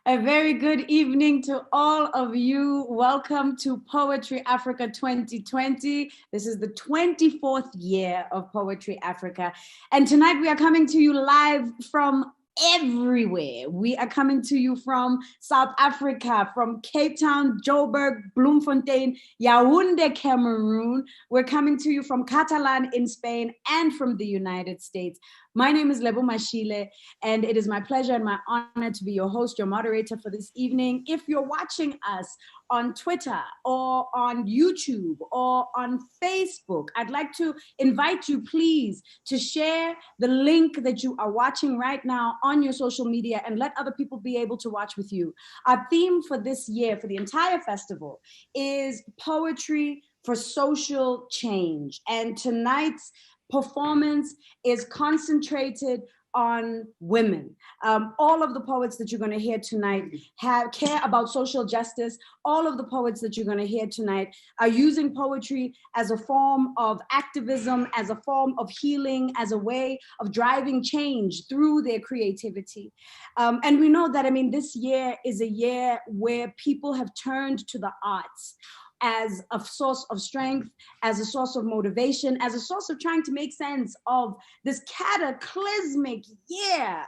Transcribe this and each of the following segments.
A very good evening to all of you. Welcome to Poetry Africa 2020. This is the 24th year of Poetry Africa. And tonight we are coming to you live from everywhere. We are coming to you from South Africa, from Cape Town, Joburg, Bloemfontein, Yaoundé, Cameroon. We're coming to you from Catalan in Spain and from the United States. My name is Lebo Mashile, and it is my pleasure and my honor to be your host, your moderator for this evening. If you're watching us on Twitter or on YouTube or on Facebook, I'd like to invite you, please, to share the link that you are watching right now on your social media and let other people be able to watch with you. Our theme for this year, for the entire festival, is poetry for social change. And tonight's performance is concentrated on women. All of the poets that you're going to hear tonight care about social justice. All of the poets that you're going to hear tonight are using poetry as a form of activism, as a form of healing, as a way of driving change through their creativity. And we know that, this year is a year where people have turned to the arts as a source of strength, as a source of motivation, as a source of trying to make sense of this cataclysmic year.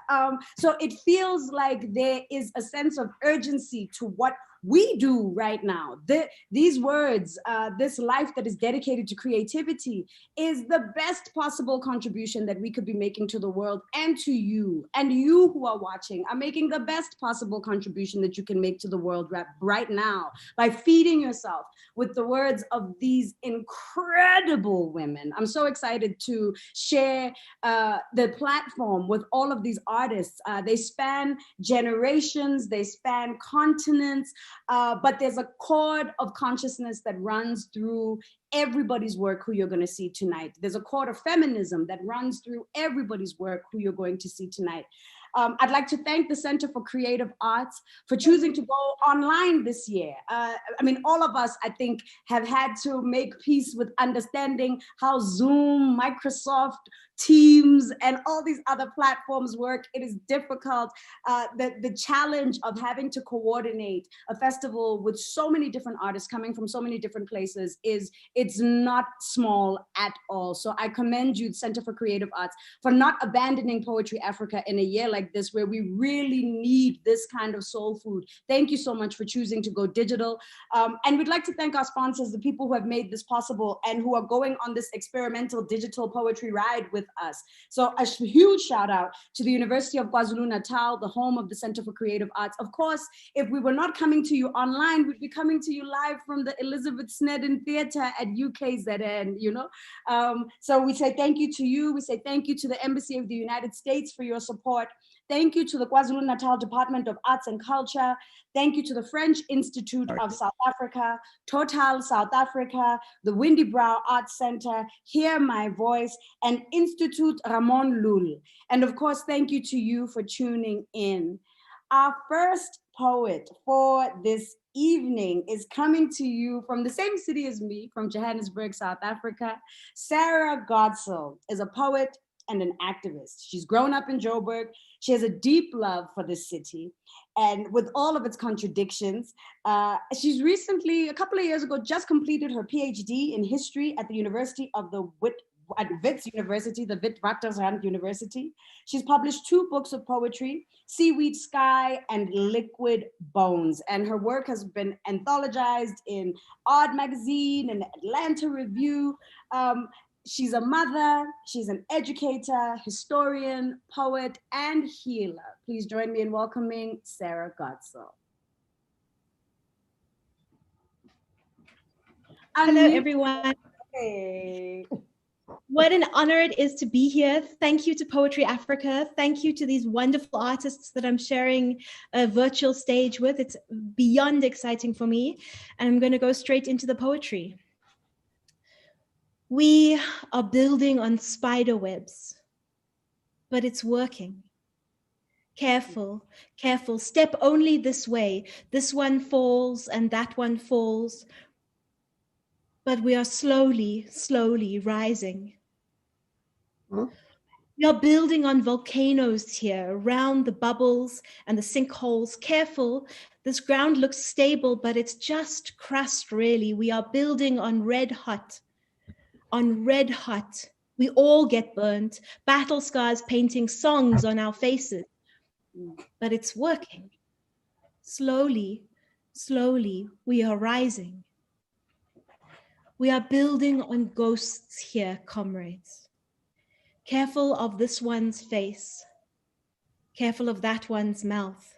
So it feels like there is a sense of urgency to what we do right now. These words, this life that is dedicated to creativity is the best possible contribution that we could be making to the world and to you. And you who are watching are making the best possible contribution that you can make to the world right now by feeding yourself with the words of these incredible women. I'm so excited to share the platform with all of these artists. They span generations, they span continents, but there's a chord of consciousness that runs through everybody's work who you're going to see tonight. There's a chord of feminism that runs through everybody's work who you're going to see tonight. I'd like to thank the Center for Creative Arts for choosing to go online this year. All of us, I think, have had to make peace with understanding how Zoom, Microsoft, Teams, and all these other platforms work. It is difficult. The challenge of having to coordinate a festival with so many different artists coming from so many different places it's not small at all. So I commend you, Center for Creative Arts, for not abandoning Poetry Africa in a year like this, where we really need this kind of soul food. Thank you so much for choosing to go digital. And we'd like to thank our sponsors, the people who have made this possible and who are going on this experimental digital poetry ride with us. So a huge shout out to the University of KwaZulu-Natal, the home of the Center for Creative Arts. Of course, if we were not coming to you online, we'd be coming to you live from the Elizabeth Snedden Theatre at UKZN, so we say thank you to you. We say thank you to the Embassy of the United States for your support. Thank you to the KwaZulu-Natal Department of Arts and Culture. Thank you to the French Institute of South Africa, Total South Africa, the Windy Brow Arts Center, Hear My Voice, and Institute Ramon Lul. And of course, thank you to you for tuning in. Our first poet for this evening is coming to you from the same city as me, from Johannesburg, South Africa. Sarah Godsell is a poet and an activist. She's grown up in Joburg. She has a deep love for this city. And with all of its contradictions, she's recently, a couple of years ago, just completed her PhD in history at the University of the Wits University, the Witwatersrand University. She's published 2 books of poetry, Seaweed Sky and Liquid Bones. And her work has been anthologized in Odd Magazine and Atlanta Review. She's a mother, she's an educator, historian, poet, and healer. Please join me in welcoming Sarah Godsell. Hello, everyone. Hey. What an honor it is to be here. Thank you to Poetry Africa. Thank you to these wonderful artists that I'm sharing a virtual stage with. It's beyond exciting for me. And I'm going to go straight into the poetry. We are building on spider webs, but it's working. Careful, careful, step only this way. This one falls and that one falls. But we are slowly, slowly rising. We are building on volcanoes here, around the bubbles and the sinkholes. Careful, this ground looks stable, but it's just crust, really. We are building on red hot. On red hot. We all get burnt. Battle scars painting songs on our faces. But it's working. Slowly, slowly, we are rising. We are building on ghosts here, comrades. Careful of this one's face. Careful of that one's mouth.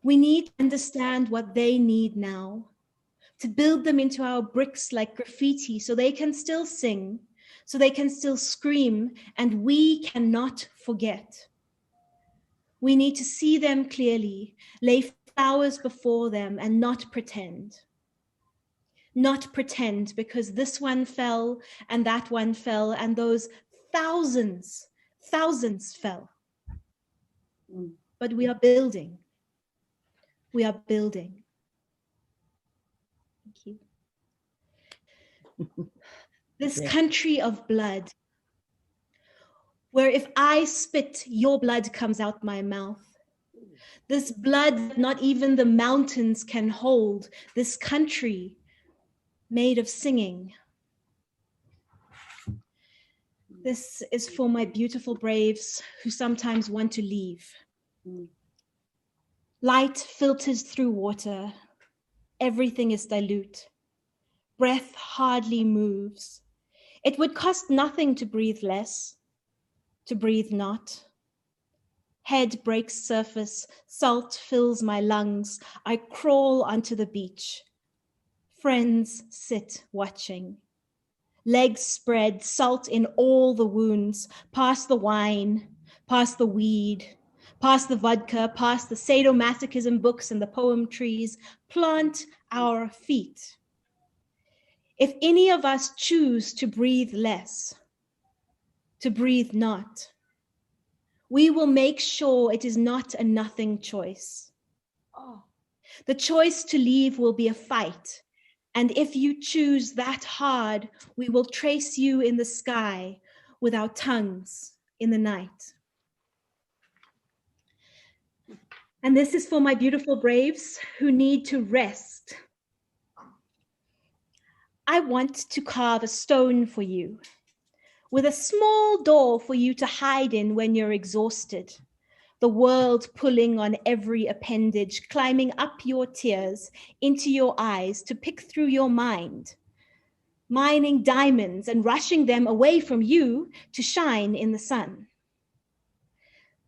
We need to understand what they need now, to build them into our bricks like graffiti so they can still sing, so they can still scream, and we cannot forget. We need to see them clearly, lay flowers before them, and not pretend. Not pretend, because this one fell and that one fell and those thousands fell. But we are building. We are building. Thank you. This country of blood, where if I spit, your blood comes out my mouth. This blood that not even the mountains can hold. This country made of singing. This is for my beautiful braves who sometimes want to leave. Light filters through water. Everything is dilute. Breath hardly moves. It would cost nothing to breathe less, to breathe not. Head breaks surface, salt fills my lungs. I crawl onto the beach. Friends sit watching. Legs spread, salt in all the wounds, past the wine, past the weed, past the vodka, past the sadomasochism books and the poem trees. Plant our feet. If any of us choose to breathe less, to breathe not, we will make sure it is not a nothing choice. The choice to leave will be a fight. And if you choose that hard, we will trace you in the sky with our tongues in the night. And this is for my beautiful braves who need to rest. I want to carve a stone for you, with a small door for you to hide in when you're exhausted. The world pulling on every appendage, climbing up your tears into your eyes to pick through your mind, mining diamonds and rushing them away from you to shine in the sun.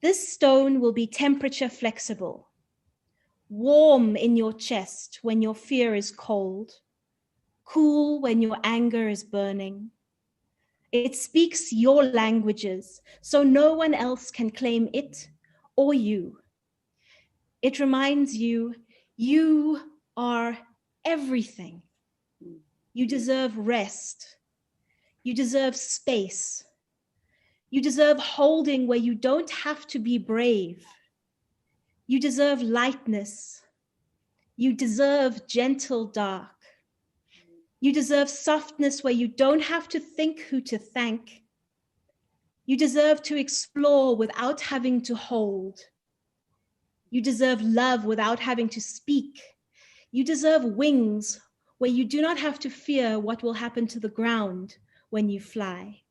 This stone will be temperature flexible, warm in your chest when your fear is cold, cool when your anger is burning. It speaks your languages, so no one else can claim it or you. It reminds you, you are everything. You deserve rest. You deserve space. You deserve holding where you don't have to be brave. You deserve lightness. You deserve gentle dark. You deserve softness where you don't have to think who to thank. You deserve to explore without having to hold. You deserve love without having to speak. You deserve wings where you do not have to fear what will happen to the ground when you fly.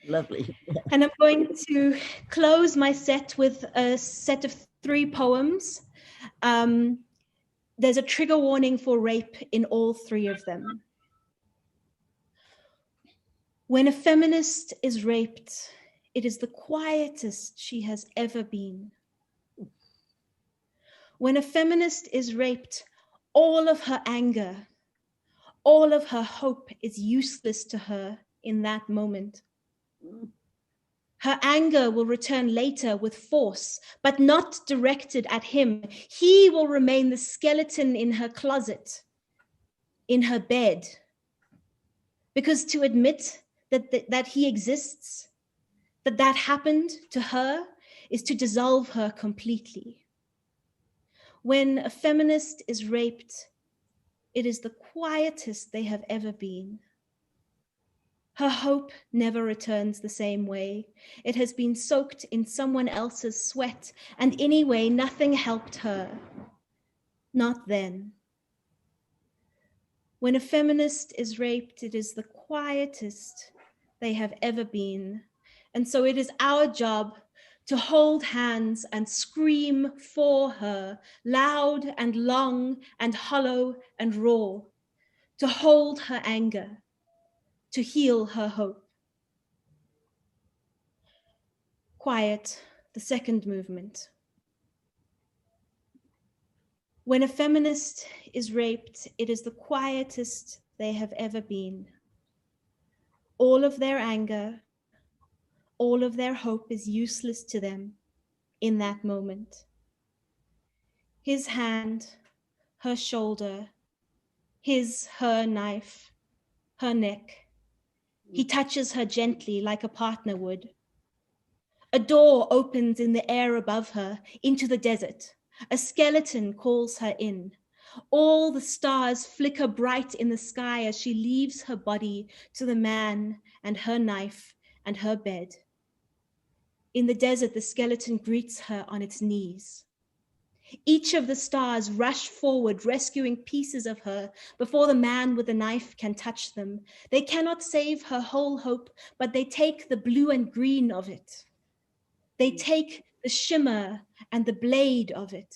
Lovely. And I'm going to close my set with a set of 3 poems. There's a trigger warning for rape in all 3 of them. When a feminist is raped, it is the quietest she has ever been. When a feminist is raped, all of her anger, all of her hope is useless to her in that moment. Her anger will return later with force, but not directed at him. He will remain the skeleton in her closet, in her bed. Because to admit that he exists, that happened to her, is to dissolve her completely. When a feminist is raped, it is the quietest they have ever been. Her hope never returns the same way. It has been soaked in someone else's sweat, and anyway, nothing helped her. Not then. When a feminist is raped, it is the quietest they have ever been. And so it is our job to hold hands and scream for her, loud and long and hollow and raw, to hold her anger, to heal her hope. Quiet, the second movement. When a feminist is raped, it is the quietest they have ever been. All of their anger, all of their hope is useless to them in that moment. His hand, her shoulder, her knife, her neck. He touches her gently like a partner would. A door opens in the air above her into the desert. A skeleton calls her in. All the stars flicker bright in the sky as she leaves her body to the man and her knife and her bed. In the desert, the skeleton greets her on its knees. Each of the stars rush forward, rescuing pieces of her before the man with the knife can touch them. They cannot save her whole hope, but they take the blue and green of it. They take the shimmer and the blade of it.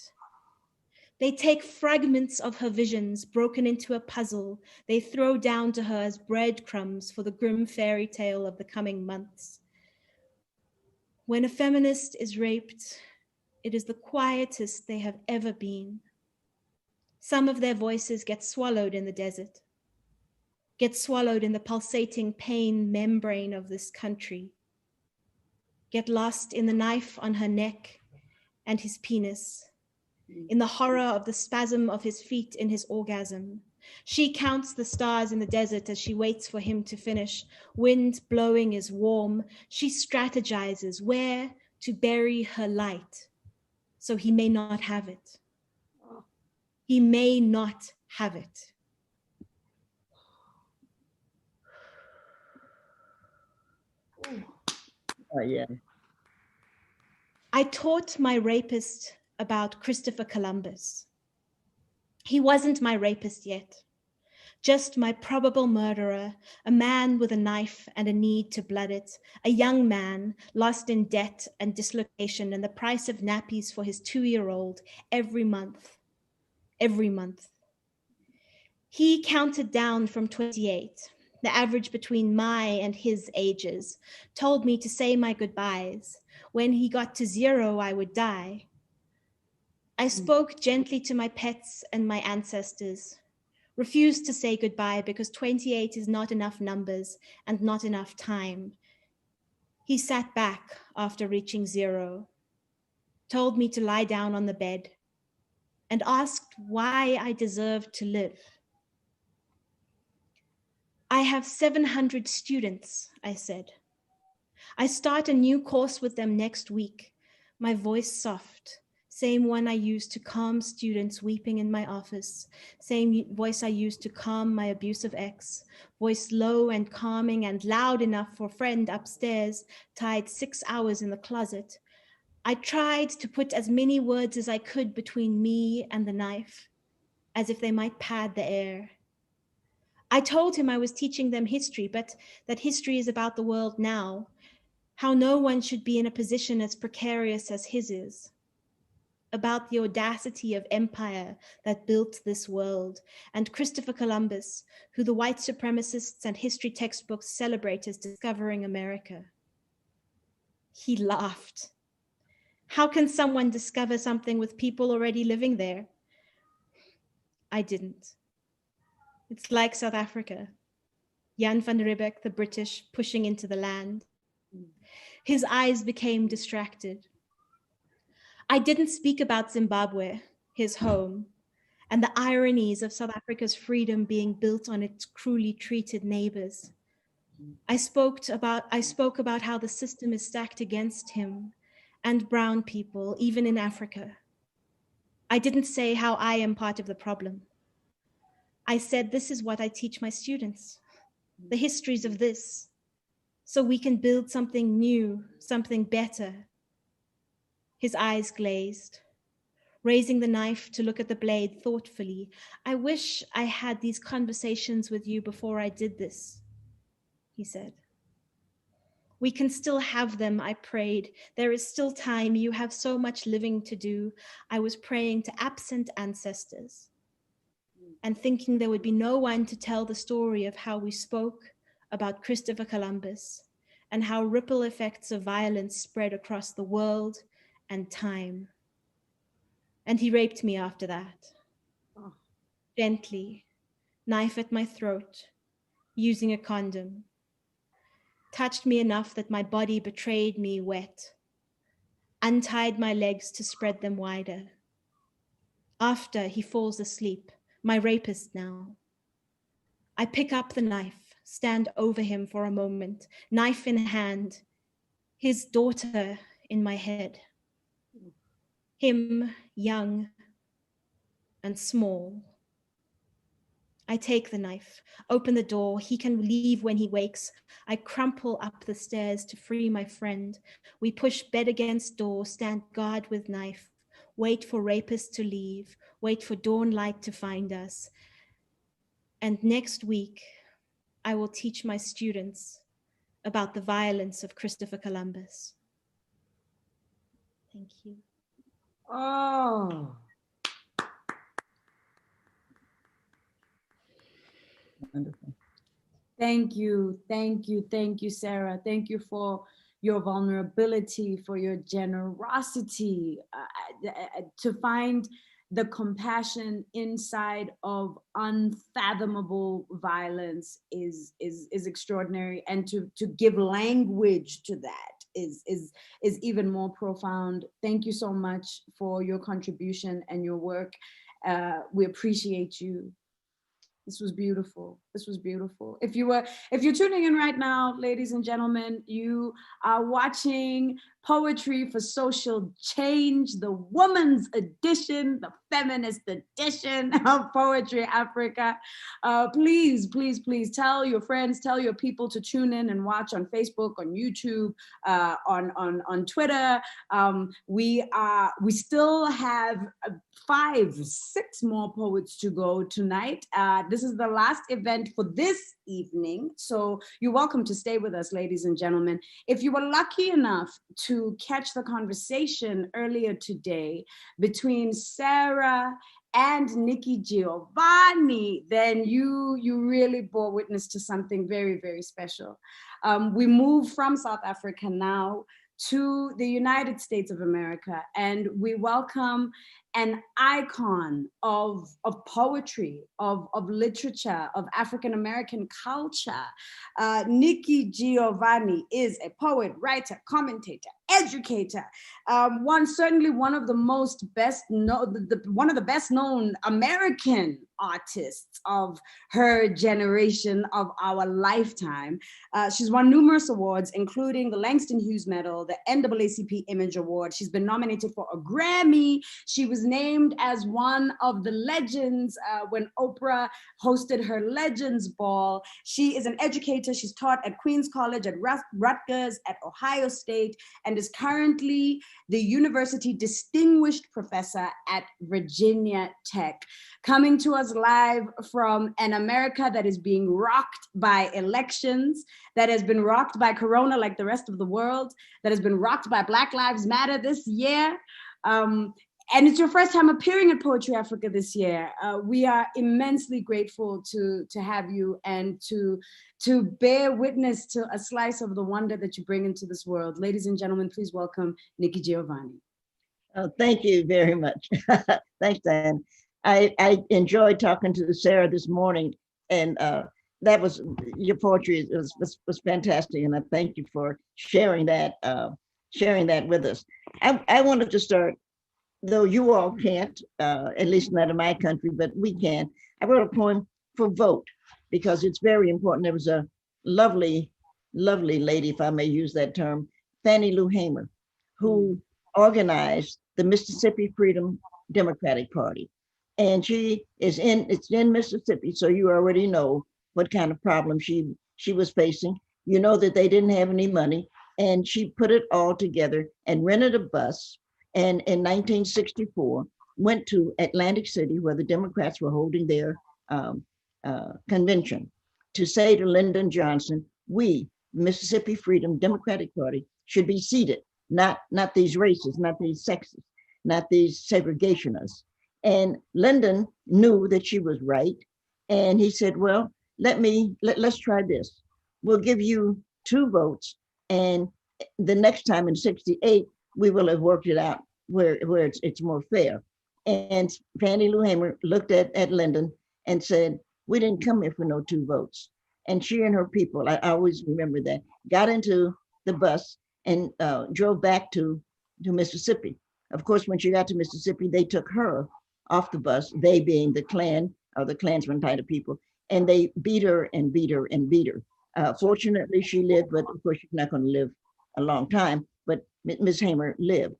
They take fragments of her visions broken into a puzzle they throw down to her as breadcrumbs for the grim fairy tale of the coming months. When a feminist is raped, it is the quietest they have ever been. Some of their voices get swallowed in the desert, get swallowed in the pulsating pain membrane of this country, get lost in the knife on her neck and his penis, in the horror of the spasm of his feet in his orgasm. She counts the stars in the desert as she waits for him to finish. Wind blowing is warm. She strategizes where to bury her light so he may not have it. He may not have it. Oh, yeah. I taught my rapist about Christopher Columbus. He wasn't my rapist yet, just my probable murderer, a man with a knife and a need to blood it, a young man lost in debt and dislocation and the price of nappies for his 2-year-old every month. He counted down from 28, the average between my and his ages, told me to say my goodbyes. When he got to 0, I would die. I spoke gently to my pets and my ancestors, refused to say goodbye because 28 is not enough numbers and not enough time. He sat back after reaching 0, told me to lie down on the bed, and asked why I deserved to live. I have 700 students, I said. I start a new course with them next week. My voice soft, same one I used to calm students weeping in my office, same voice I used to calm my abusive ex, voice low and calming and loud enough for a friend upstairs, tied 6 hours in the closet. I tried to put as many words as I could between me and the knife, as if they might pad the air. I told him I was teaching them history, but that history is about the world now, how no one should be in a position as precarious as his is, about the audacity of empire that built this world, and Christopher Columbus, who the white supremacists and history textbooks celebrate as discovering America. He laughed. How can someone discover something with people already living there? I didn't. It's like South Africa. Jan van Riebeeck, the British, pushing into the land. His eyes became distracted. I didn't speak about Zimbabwe, his home, and the ironies of South Africa's freedom being built on its cruelly treated neighbors. I spoke about how the system is stacked against him and brown people, even in Africa. I didn't say how I am part of the problem. I said, this is what I teach my students. the histories of this, so we can build something new, something better. His eyes glazed, raising the knife to look at the blade thoughtfully. I wish I had these conversations with you before I did this, he said. We can still have them, I prayed. There is still time. You have so much living to do. I was praying to absent ancestors and thinking there would be no one to tell the story of how we spoke about Christopher Columbus and how ripple effects of violence spread across the world and time. And he raped me after that. Oh. Gently, knife at my throat, using a condom. Touched me enough that my body betrayed me wet, untied my legs to spread them wider. After he falls asleep, my rapist now. I pick up the knife, stand over him for a moment, knife in hand, his daughter in my head. Him young and small. I take the knife, open the door. He can leave when he wakes. I crumple up the stairs to free my friend. We push bed against door, stand guard with knife, wait for rapists to leave, wait for dawn light to find us. And next week, I will teach my students about the violence of Christopher Columbus. Thank you. Oh. Wonderful. Thank you, thank you, thank you, Sarah. Thank you for your vulnerability, for your generosity, to find the compassion inside of unfathomable violence is extraordinary, and to give language to that is even more profound. Thank you so much for your contribution and your work. We appreciate you. This was beautiful. This was beautiful. If you're tuning in right now, ladies and gentlemen, you are watching Poetry for Social Change, the woman's edition, the feminist edition of Poetry Africa. Please, please, please tell your friends, tell your people to tune in and watch on Facebook, on YouTube, on Twitter. We still have 5, 6 more poets to go tonight. This is the last event for this evening, so you're welcome to stay with us, ladies and gentlemen. If you were lucky enough to catch the conversation earlier today between Sarah and Nikki Giovanni, then you really bore witness to something very, very special. We move from South Africa now to the United States of America, and we welcome an icon of poetry, of literature, of African-American culture. Nikki Giovanni is a poet, writer, commentator, educator, certainly one of the best known American artists of her generation, of our lifetime. She's won numerous awards, including the Langston Hughes Medal, the NAACP Image Award. She's been nominated for a Grammy. She was named as one of the legends when Oprah hosted her Legends Ball. She is an educator. She's taught at Queens College, at Rutgers, at Ohio State, and is currently the University Distinguished Professor at Virginia Tech. Coming to us live from an America that is being rocked by elections, that has been rocked by Corona like the rest of the world, that has been rocked by Black Lives Matter this year. And it's your first time appearing at Poetry Africa this year. We are immensely grateful to have you and to bear witness to a slice of the wonder that you bring into this world. Ladies and gentlemen, please welcome Nikki Giovanni. Oh, thank you very much. Thanks, Dan. I enjoyed talking to Sarah this morning, and that was, your poetry was fantastic, and I thank you for sharing that with us. I wanted to start, though you all can't, at least not in my country, but we can. I wrote a poem for vote because it's very important. There was a lovely, lovely lady, if I may use that term, Fannie Lou Hamer, who organized the Mississippi Freedom Democratic Party. And it's in Mississippi, so you already know what kind of problem she she was facing. You know that they didn't have any money, and she put it all together and rented a bus. And in 1964, went to Atlantic City, where the Democrats were holding their convention, to say to Lyndon Johnson, we, Mississippi Freedom Democratic Party, should be seated, not these racists, not these sexists, not these segregationists. And Lyndon knew that she was right. And he said, well, let's try this. We'll give you 2 votes. And the next time in 68, we will have worked it out where it's more fair. And Fannie Lou Hamer looked at Lyndon and said, we didn't come here for no 2 votes. And she and her people, I always remember that, got into the bus and drove back to Mississippi. Of course, when she got to Mississippi, they took her off the bus, they being the Klan or the Klansman type of people, and they beat her and beat her and beat her. Fortunately, she lived, but of course, she's not going to live a long time, but Ms. Hamer lived.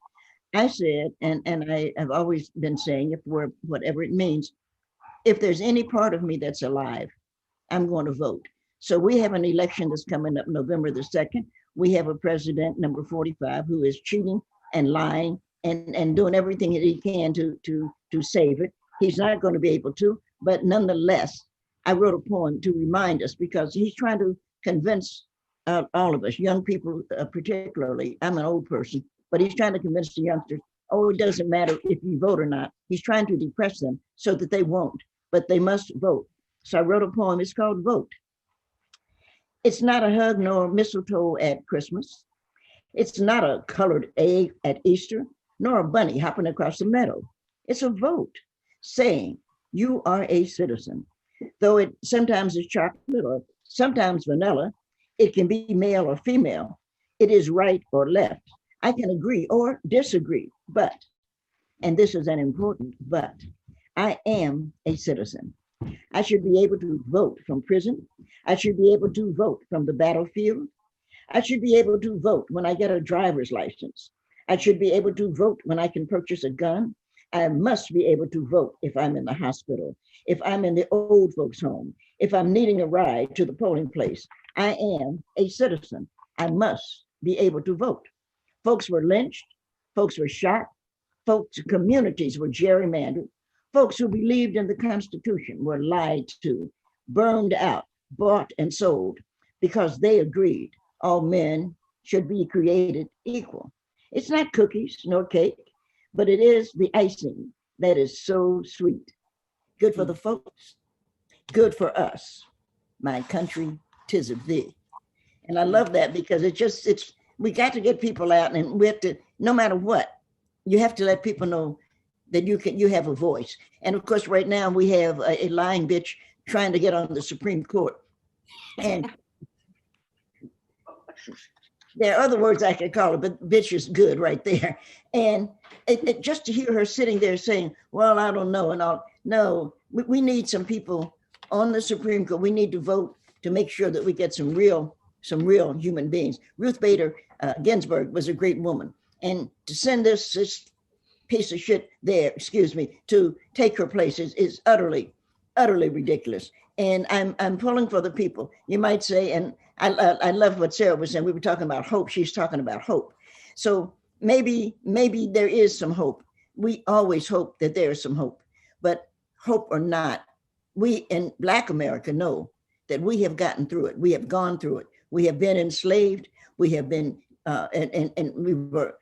I said, and I have always been saying, if we're, whatever it means, if there's any part of me that's alive, I'm going to vote. So we have an election that's coming up November the 2nd. We have a president, number 45, who is cheating and lying and doing everything that he can to save it. He's not going to be able to, but nonetheless, I wrote a poem to remind us, because he's trying to convince all of us, young people particularly. I'm an old person, but he's trying to convince the youngsters, oh, it doesn't matter if you vote or not. He's trying to depress them so that they won't, but they must vote. So I wrote a poem, it's called Vote. It's not a hug nor mistletoe at Christmas. It's not a colored egg at Easter, nor a bunny hopping across the meadow. It's a vote saying you are a citizen. Though it sometimes is chocolate or sometimes vanilla, it can be male or female. It is right or left. I can agree or disagree, but, and this is an important but, I am a citizen. I should be able to vote from prison. I should be able to vote from the battlefield. I should be able to vote when I get a driver's license. I should be able to vote when I can purchase a gun. I must be able to vote if I'm in the hospital, if I'm in the old folks' home, if I'm needing a ride to the polling place. I am a citizen. I must be able to vote. Folks were lynched, folks were shot, folks, communities were gerrymandered, folks who believed in the Constitution were lied to, burned out, bought and sold because they agreed all men should be created equal. It's not cookies nor cake, but it is the icing that is so sweet. Good for the folks, good for us. My country, 'tis of thee. And I love that because we got to get people out, and we have to, no matter what, you have to let people know that you have a voice. And of course, right now we have a lying bitch trying to get on the Supreme Court. And there are other words I could call it, but bitch is good right there. And just to hear her sitting there saying, well, I don't know, and all, no, we need some people on the Supreme Court. We need to vote to make sure that we get some real human beings. Ruth Bader Ginsburg was a great woman. And to send this piece of shit there, excuse me, to take her place is utterly ridiculous. And I'm pulling for the people. You might say, and I love what Sarah was saying. We were talking about hope. She's talking about hope. So maybe there is some hope. We always hope that there is some hope, but hope or not, we in Black America know that we have gotten through it. We have gone through it. We have been enslaved. We have been, and we were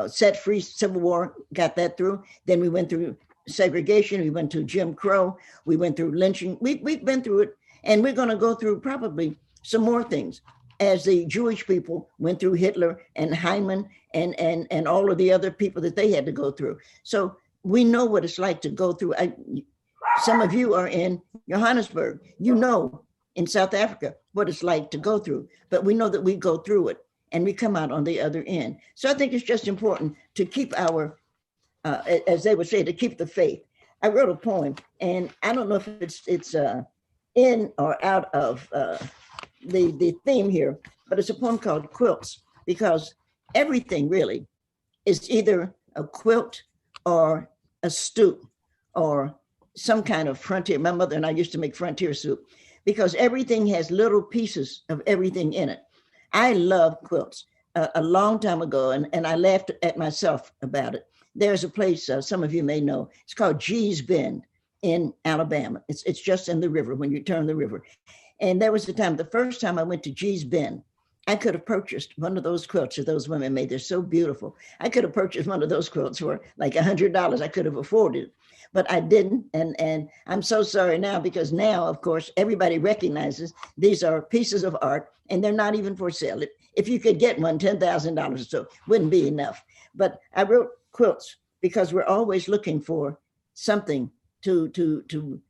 set free. Civil War, got that through. Then we went through segregation. We went through Jim Crow. We went through lynching. We've been through it, and we're going to go through probably some more things, as the Jewish people went through Hitler and Hyman and all of the other people that they had to go through. So we know what it's like to go through. Some of you are in Johannesburg. You know in South Africa what it's like to go through, but we know that we go through it and we come out on the other end. So I think it's just important to keep our, as they would say, to keep the faith. I wrote a poem, and I don't know if it's in or out of the theme here, but it's a poem called Quilts, because everything really is either a quilt or a stew or some kind of frontier. My mother and I used to make frontier soup, because everything has little pieces of everything in it. I love quilts. A long time ago, and I laughed at myself about it. There's a place, some of you may know, it's called Gee's Bend in Alabama. It's just in the river when you turn the river. And there was the time, the first time I went to Gee's Bend, I could have purchased one of those quilts that those women made. They're so beautiful. I could have purchased one of those quilts for like $100. I could have afforded it, but I didn't. And I'm so sorry now, because now, of course, everybody recognizes these are pieces of art and they're not even for sale. If you could get one, $10,000 or so wouldn't be enough. But I wrote quilts because we're always looking for something to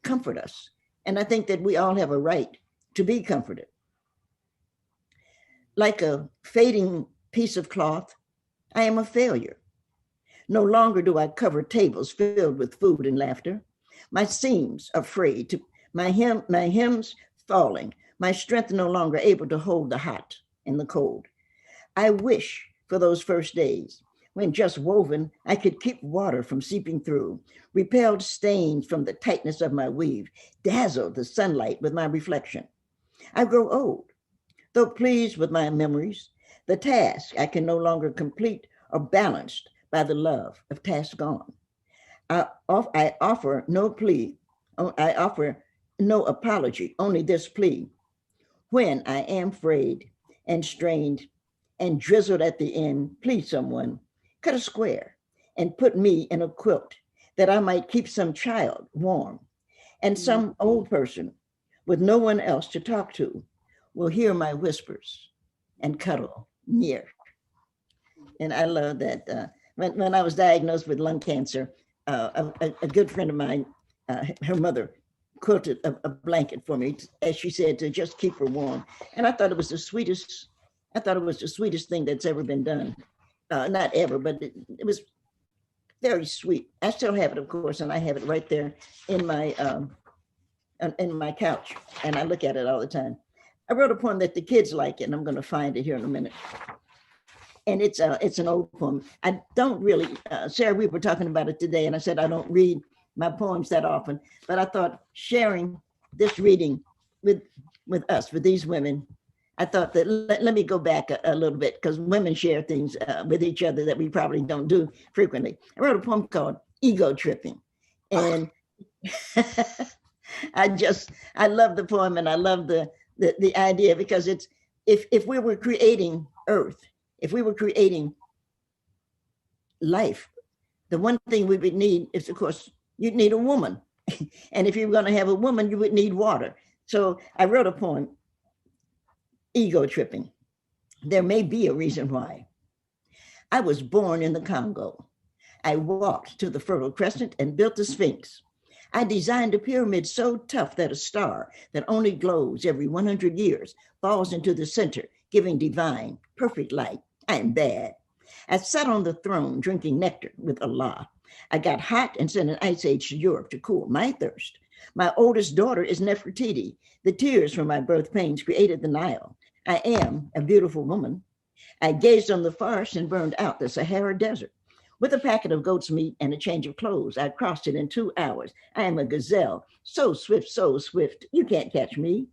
comfort us. And I think that we all have a right to be comforted. Like a fading piece of cloth, I am a failure. No longer do I cover tables filled with food and laughter. My seams are frayed, my hems falling, my strength no longer able to hold the hot and the cold. I wish for those first days when just woven, I could keep water from seeping through, repelled stains from the tightness of my weave, dazzled the sunlight with my reflection. I grow old, though pleased with my memories. The task I can no longer complete are balanced by the love of tasks gone. I offer no plea, I offer no apology, only this plea. When I am frayed and strained and drizzled at the end, please someone, cut a square and put me in a quilt that I might keep some child warm, and some old person with no one else to talk to will hear my whispers and cuddle near. And I love that. When I was diagnosed with lung cancer, a good friend of mine, her mother quilted a blanket for me, as she said, to just keep her warm. And I thought it was the sweetest thing that's ever been done. Not ever, but it was very sweet. I still have it, of course, and I have it right there in my couch, and I look at it all the time. I wrote a poem that the kids like, and I'm going to find it here in a minute. And it's an old poem. I don't really, Sarah, we were talking about it today, and I said I don't read my poems that often, but I thought sharing this reading with us, with these women, I thought that let me go back a little bit, because women share things with each other that we probably don't do frequently. I wrote a poem called Ego Tripping. And I love the poem, and I love the idea, because it's, if we were creating Earth, if we were creating life, the one thing we would need is, of course, you'd need a woman. And if you were going to have a woman, you would need water. So I wrote a poem, Ego Tripping. There may be a reason why. I was born in the Congo. I walked to the Fertile Crescent and built the Sphinx. I designed a pyramid so tough that a star that only glows every 100 years falls into the center, giving divine, perfect light. I am bad. I sat on the throne drinking nectar with Allah. I got hot and sent an ice age to Europe to cool my thirst. My oldest daughter is Nefertiti. The tears from my birth pains created the Nile. I am a beautiful woman. I gazed on the forest and burned out the Sahara Desert. With a packet of goat's meat and a change of clothes, I crossed it in 2 hours. I am a gazelle, so swift, you can't catch me.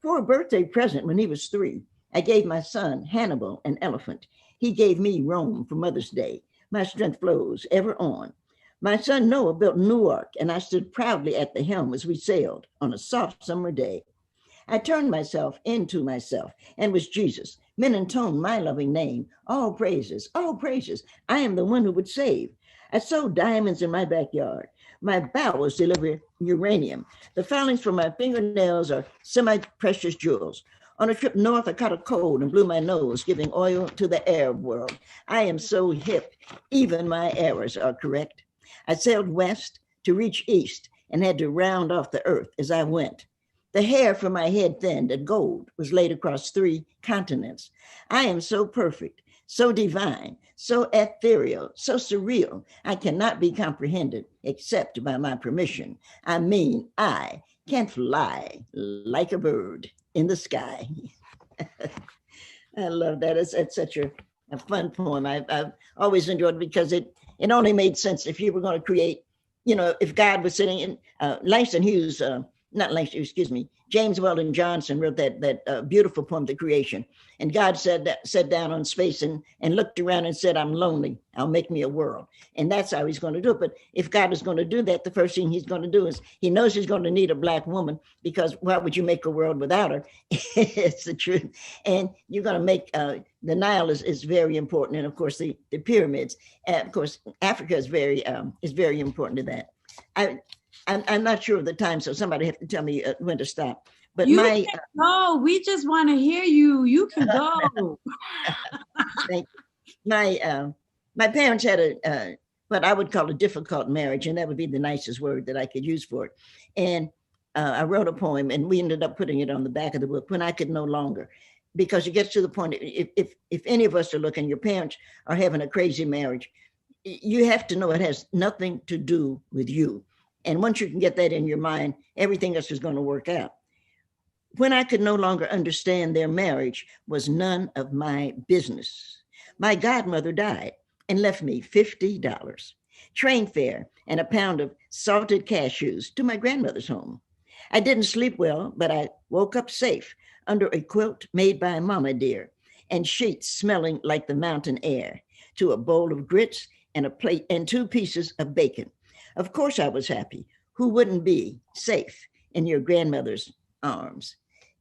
For a birthday present when he was 3, I gave my son Hannibal an elephant. He gave me Rome for Mother's Day. My strength flows ever on. My son Noah built Newark, and I stood proudly at the helm as we sailed on a soft summer day. I turned myself into myself and was Jesus. Men intoned my loving name. All praises, I am the one who would save. I sowed diamonds in my backyard. My bowels deliver uranium. The filings from my fingernails are semi-precious jewels. On a trip north, I caught a cold and blew my nose, giving oil to the Arab world. I am so hip, even my errors are correct. I sailed west to reach east and had to round off the earth as I went. The hair from my head thinned and gold was laid across 3 continents. I am so perfect, so divine, so ethereal, so surreal, I cannot be comprehended except by my permission. I mean, I can fly like a bird in the sky. I love that. It's such a fun poem. I've always enjoyed it because it only made sense if you were going to create, if God was sitting in, Langston Hughes not Langston, excuse me, James Weldon Johnson wrote that beautiful poem, The Creation. And God sat down on space and looked around and said, I'm lonely. I'll make me a world. And that's how he's going to do it. But if God is going to do that, the first thing he's going to do is he knows he's going to need a Black woman, because why would you make a world without her? It's the truth. And you're going to make the Nile is very important. And of course, the pyramids. And of course, Africa is very important to that. I'm not sure of the time, so somebody have to tell me when to stop. But you can go. We just want to hear you. You can go. Thank you. My parents had what I would call a difficult marriage, and that would be the nicest word that I could use for it. And I wrote a poem, and we ended up putting it on the back of the book, When I Could No Longer, because it gets to the point, if any of us are looking, your parents are having a crazy marriage, you have to know it has nothing to do with you. And once you can get that in your mind, everything else is going to work out. When I could no longer understand their marriage was none of my business. My godmother died and left me $50, train fare, and a pound of salted cashews to my grandmother's home. I didn't sleep well, but I woke up safe under a quilt made by Mama Dear and sheets smelling like the mountain air, to a bowl of grits and a plate and 2 pieces of bacon. Of course I was happy. Who wouldn't be safe in your grandmother's arms?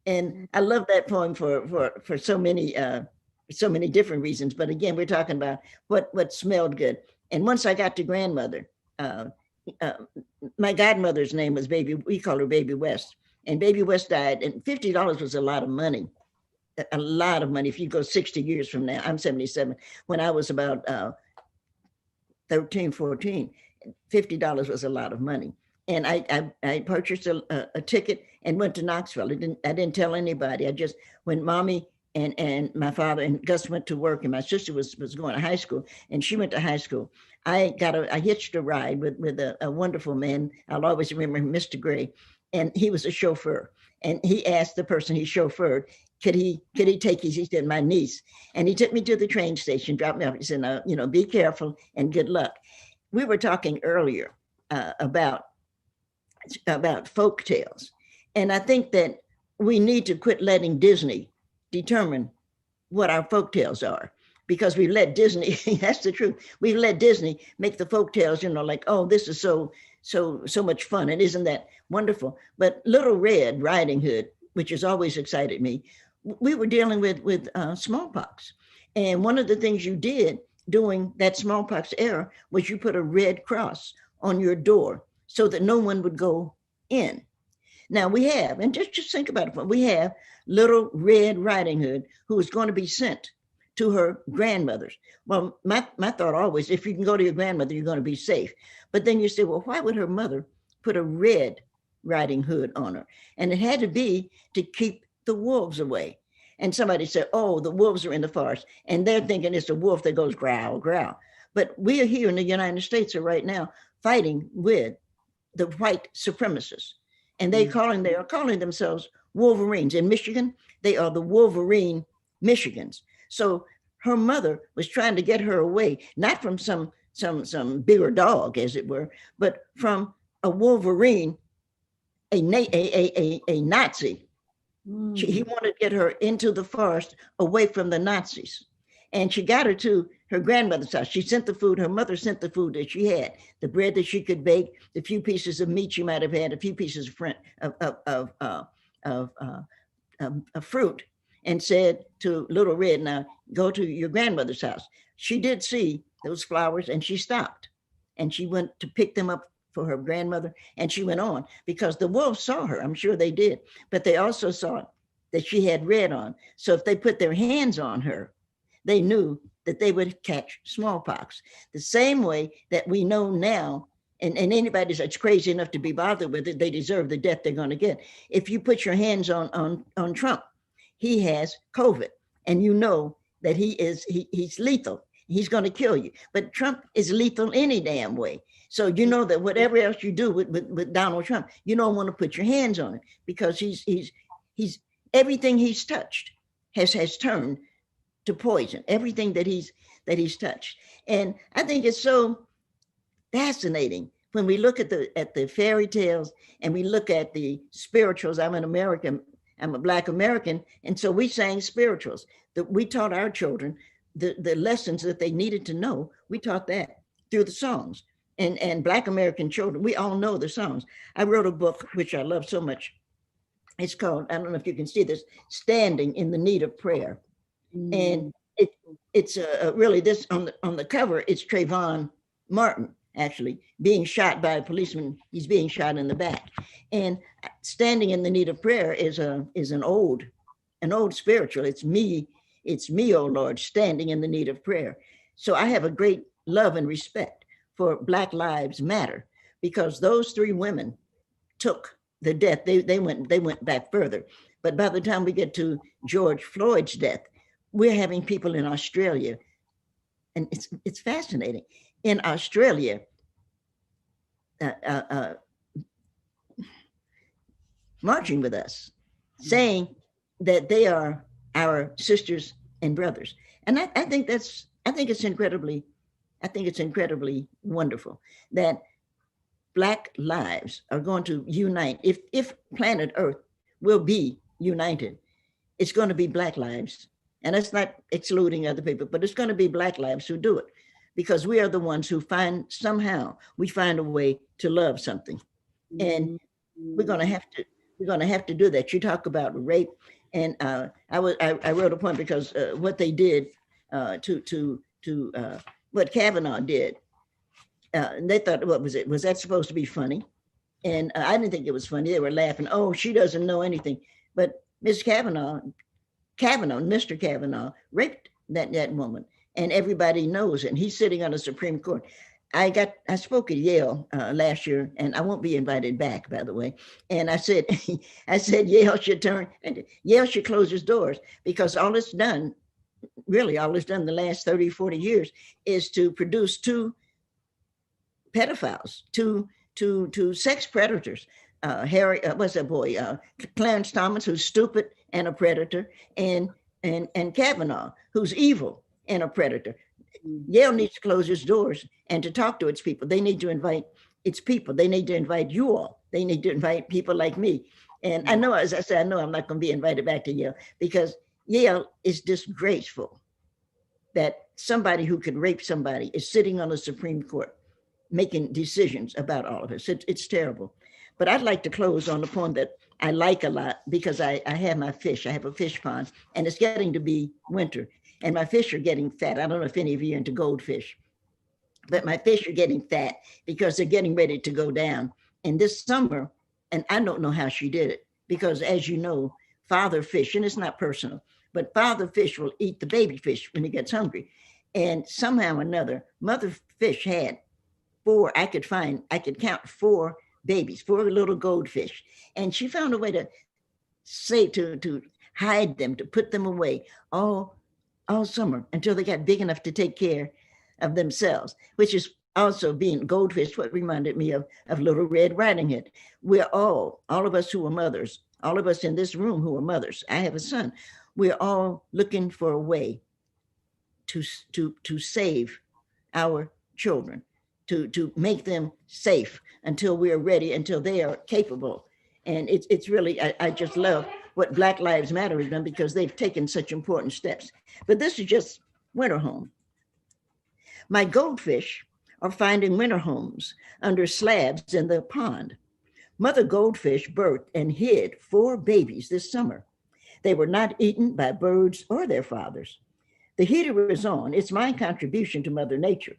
And I love that poem for so many different reasons. But again, we're talking about what smelled good. And once I got to grandmother, my godmother's name was we call her Baby West. And Baby West died, and $50 was a lot of money. A lot of money. If you go 60 years from now, I'm 77. When I was about 13, 14, $50 was a lot of money. And I purchased a ticket and went to Knoxville. I didn't tell anybody. I just, when Mommy and my father and Gus went to work, and my sister was going to high school, and she went to high school, I hitched a ride with a wonderful man. I'll always remember him, Mr. Gray, and he was a chauffeur. And he asked the person he chauffeured, could he take his, he said, my niece. And he took me to the train station, dropped me off. He said, no, be careful and good luck. We were talking earlier about folk tales. And I think that we need to quit letting Disney determine what our folk tales are, because we've let Disney, that's the truth. We've let Disney make the folk tales, like, oh, this is so much fun. And isn't that wonderful? But Little Red Riding Hood, which has always excited me, we were dealing with smallpox. And one of the things you did during that smallpox era was you put a red cross on your door so that no one would go in. Now we have, and just think about it, we have Little Red Riding Hood who is going to be sent to her grandmother's. Well, my thought always, if you can go to your grandmother, you're going to be safe. But then you say, well, why would her mother put a red riding hood on her? And it had to be to keep the wolves away. And somebody said, oh, the wolves are in the forest. And they're thinking it's a wolf that goes growl, growl. But we are here in the United States right now fighting with the white supremacists. And they are calling themselves Wolverines. In Michigan, they are the Wolverine Michigans. So her mother was trying to get her away, not from some bigger dog, as it were, but from a Wolverine, a Nazi. He wanted to get her into the forest away from the Nazis. And she got her to her grandmother's house. She sent the food. Her mother sent the food that she had, the bread that she could bake, the few pieces of meat she might have had, a few pieces of fruit, and said to Little Red, now go to your grandmother's house. She did see those flowers and she stopped and she went to pick them up for her grandmother, and she went on because the wolves saw her. I'm sure they did, but they also saw that she had red on. So if they put their hands on her, they knew that they would catch smallpox. The same way that we know now, and anybody that's crazy enough to be bothered with it, they deserve the death they're going to get. If you put your hands on Trump, he has COVID, and you know that he's lethal. He's going to kill you. But Trump is lethal any damn way. So you know that whatever else you do with Donald Trump, you don't want to put your hands on it, because he's everything he's touched has turned to poison. Everything that he's touched. And I think it's so fascinating when we look at the fairy tales and we look at the spirituals, I'm an American, I'm a Black American, and so we sang spirituals. That we taught our children the lessons that they needed to know. We taught that through the songs. And Black American children, we all know the songs. I wrote a book, which I love so much. It's called, I don't know if you can see this, Standing in the Need of Prayer. And it's really this, on the cover, it's Trayvon Martin, actually, being shot by a policeman. He's being shot in the back. And Standing in the Need of Prayer is an old spiritual. It's me, oh Lord, standing in the need of prayer. So I have a great love and respect for Black Lives Matter, because those three women took the death. They went back further. But by the time we get to George Floyd's death, we're having people in Australia, and it's fascinating. In Australia, marching with us, saying that they are our sisters and brothers. And I think it's incredibly wonderful that Black lives are going to unite. If planet Earth will be united, it's going to be Black lives. And that's not excluding other people, but it's going to be Black lives who do it, because we are the ones who find a way to love something. And we're going to have to do that. You talk about rape, and I wrote a poem because what they did to what Kavanaugh did, and they thought, what was it? Was that supposed to be funny? And I didn't think it was funny. They were laughing. Oh, she doesn't know anything. But Mr. Kavanaugh raped that woman, and everybody knows it. And he's sitting on the Supreme Court. I spoke at Yale last year, and I won't be invited back, by the way. And I said, Yale should close its doors, because all it's done the last 30, 40 years is to produce two pedophiles, two sex predators. What's that boy? Clarence Thomas, who's stupid and a predator, and Kavanaugh, who's evil and a predator. Yale needs to close its doors and to talk to its people. They need to invite its people. They need to invite you all. They need to invite people like me. And I know, as I said, I know I'm not going to be invited back to Yale, because Yale is disgraceful that somebody who could rape somebody is sitting on the Supreme Court making decisions about all of us. It's terrible. But I'd like to close on a poem that I like a lot, because I have my fish. I have a fish pond, and it's getting to be winter, and my fish are getting fat. I don't know if any of you are into goldfish, but my fish are getting fat because they're getting ready to go down. And this summer, and I don't know how she did it, because as you know, father fish, and it's not personal, but father fish will eat the baby fish when he gets hungry. And somehow or another, mother fish had I could count 4 babies, 4 little goldfish. And she found a way to to hide them, to put them away all summer until they got big enough to take care of themselves, which is also, being goldfish, what reminded me of Little Red Riding Hood. We're all of us who are mothers, all of us in this room who are mothers. I have a son. We're all looking for a way to save our children, to make them safe until we are ready, until they are capable. And it's really, I just love what Black Lives Matter has done, because they've taken such important steps. But this is just winter home. My goldfish are finding winter homes under slabs in the pond. Mother goldfish birthed and hid 4 babies this summer. They were not eaten by birds or their fathers. The heater is on. It's my contribution to Mother Nature.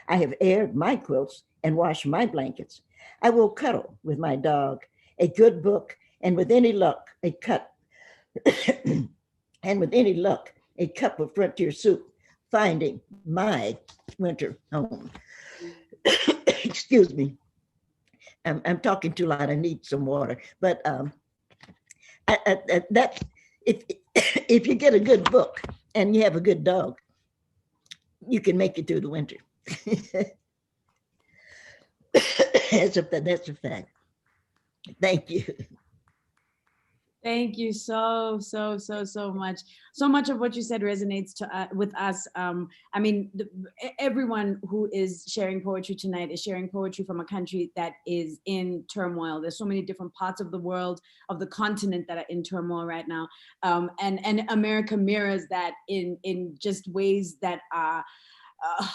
I have aired my quilts and washed my blankets. I will cuddle with my dog, a good book, and with any luck, a cup of frontier soup, finding my winter home. Excuse me. I'm talking too loud. I need some water. But that if you get a good book and you have a good dog, you can make it through the winter. That's a fact. Thank you. Thank you so much. So much of what you said resonates with us. I mean, everyone who is sharing poetry tonight is sharing poetry from a country that is in turmoil. There's so many different parts of the world, of the continent, that are in turmoil right now, and America mirrors that in just ways that are uh,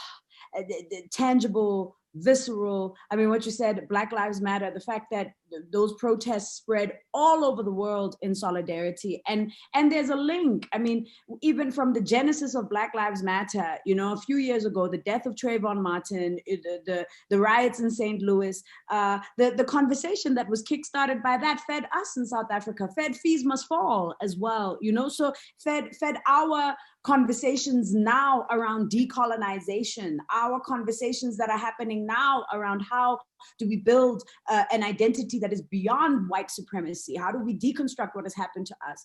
tangible, visceral. I mean, what you said, Black Lives Matter, the fact that those protests spread all over the world in solidarity. And there's a link. I mean, even from the genesis of Black Lives Matter, you know, a few years ago, the death of Trayvon Martin, the riots in St. Louis, the conversation that was kickstarted by that fed us in South Africa, fed Fees Must Fall as well, you know, so fed our conversations now around decolonization, our conversations that are happening now around how do we build an identity that is beyond white supremacy? How do we deconstruct what has happened to us?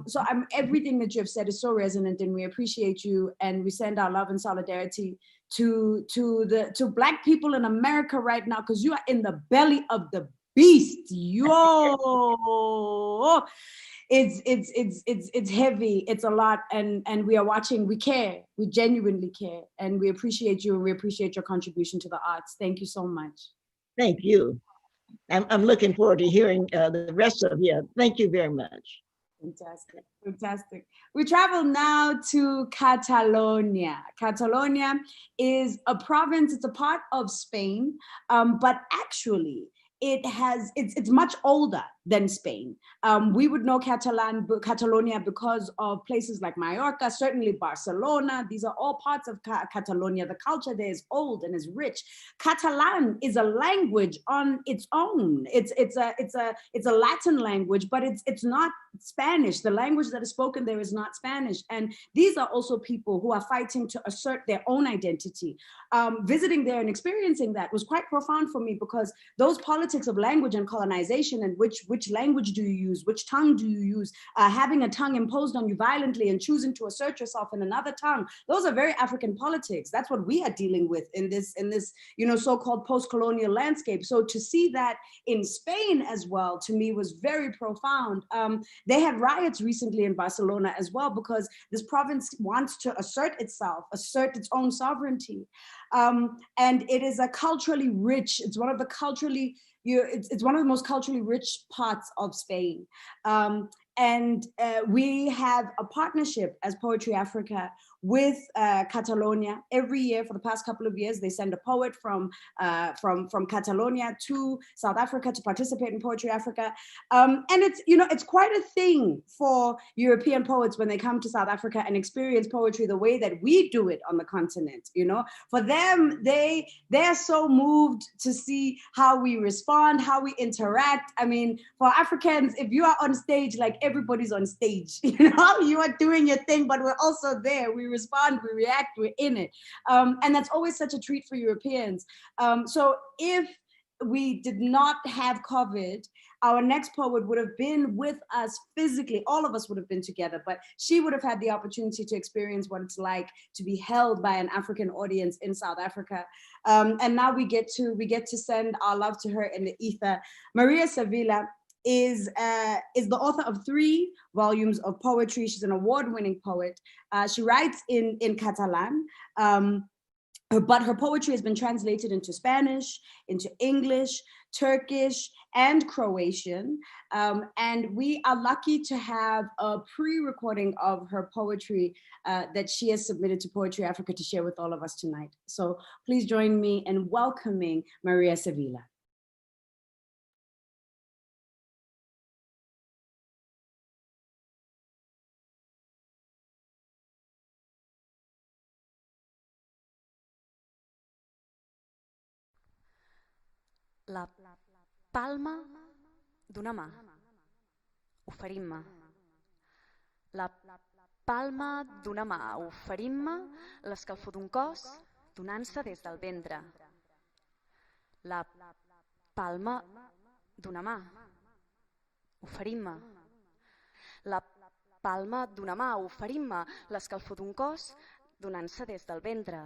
So everything that you have said is so resonant, and we appreciate you, and we send our love and solidarity to Black people in America right now, because you are in the belly of the beast. Yo, it's heavy, it's a lot, and we are watching. We care, we genuinely care, and we appreciate you, and we appreciate your contribution to the arts. Thank you so much. Thank you. I'm looking forward to hearing the rest of you. Thank you very much. Fantastic, fantastic. We travel now to Catalonia. Catalonia is a province, it's a part of Spain, but actually it's much older than Spain. We would know Catalonia because of places like Mallorca, certainly Barcelona. These are all parts of Catalonia. The culture there is old and is rich. Catalan is a language on its own. It's a Latin language, but it's not Spanish. The language that is spoken there is not Spanish. And these are also people who are fighting to assert their own identity. Visiting there and experiencing that was quite profound for me, because those politics of language and colonization, and which language do you use, which tongue do you use, having a tongue imposed on you violently and choosing to assert yourself in another tongue, those are very African politics. That's what we are dealing with in this you know, so-called post-colonial landscape. So to see that in Spain as well, to me, was very profound. They had riots recently in Barcelona as well, because this province wants to assert itself, assert its own sovereignty. And it is a culturally rich, it's one of the culturally, it's one of the most culturally rich parts of Spain. And we have a partnership as Poetry Africa with Catalonia. Every year for the past couple of years, they send a poet from Catalonia to South Africa to participate in Poetry Africa. And it's, you know, it's quite a thing for European poets when they come to South Africa and experience poetry the way that we do it on the continent. You know, for them, they're so moved to see how we respond, how we interact. I mean, for Africans, if you are on stage, like, everybody's on stage, you know, you are doing your thing, but we're also there. We respond, we react, we're in it. And that's always such a treat for Europeans. So if we did not have COVID, our next poet would have been with us physically. All of us would have been together, but she would have had the opportunity to experience what it's like to be held by an African audience in South Africa. And now we get to send our love to her in the ether. Maria Sevilla is the author of 3 volumes of poetry. She's an award-winning poet. She writes in Catalan, but her poetry has been translated into Spanish, into English, Turkish, and Croatian. And we are lucky to have a pre-recording of her poetry that she has submitted to Poetry Africa to share with all of us tonight. So please join me in welcoming Maria Sevilla. La palma d'una mà, oferim-me. La palma d'una mà, oferim-me l'escalfor d'un cos, donant-se des del ventre. La palma d'una mà, oferim-me. La palma d'una mà, oferim-me l'escalfor d'un cos, donant-se des del ventre.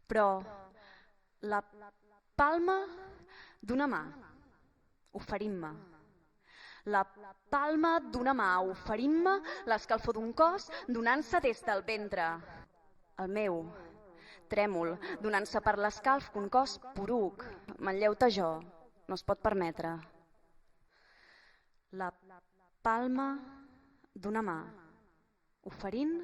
Però la palma d'una mà, oferim-me. La palma d'una mà oferint-me l'escalfor d'un cos donant-se des del ventre. El meu, trèmol, donant-se per l'escalf d'un cos poruc. Manlleu-te jo, no es pot permetre. La palma d'una mà oferint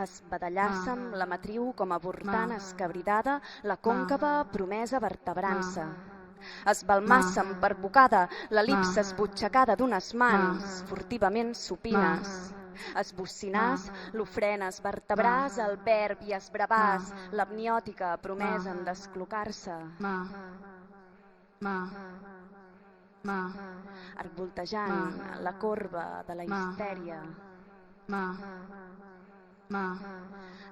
esbadallar-se amb la matriu com avortant escabridada, la còncava promesa vertebrant-se. Esbalmar-se'm per bocada, l'elipse esbutxacada d'unes mans, furtivament supines. Esbocinars, l'ofrenes, vertebrars, el verb i esbravars, l'amniòtica promesa en desclocar-se. Arcvoltejant la corba de la histèria.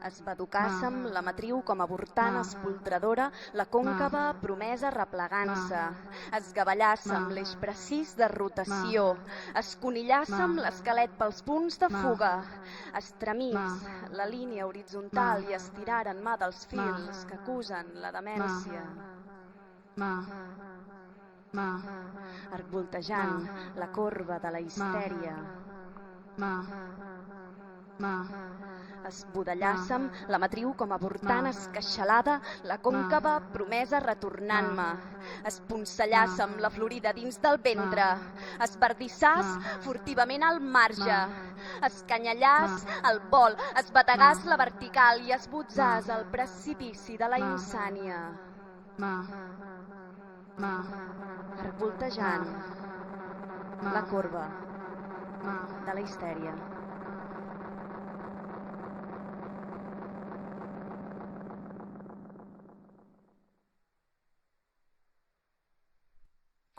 Esbaducar-se amb la matriu com avortant espoltradora, la còncava promesa replegant-se. Esgavellar-se amb l'eix precís de rotació. Esconillar-se amb l'esquelet pels punts de fuga. Estremits, la línia horitzontal i estirar en mà dels fils que acusen la demència. Arcvoltejant la corba de la histèria. Esbudellar-se amb la matriu com avortant esqueixalada, la còncava promesa retornant-me. Esponcellar-se amb la florida dins del ventre. Esbardissar-se furtivament al marge. Escanyallar-se al vol. Esbategar-se la vertical i esbotzar-se al precipici de la insània. Arcvoltejant la corba de la histèria.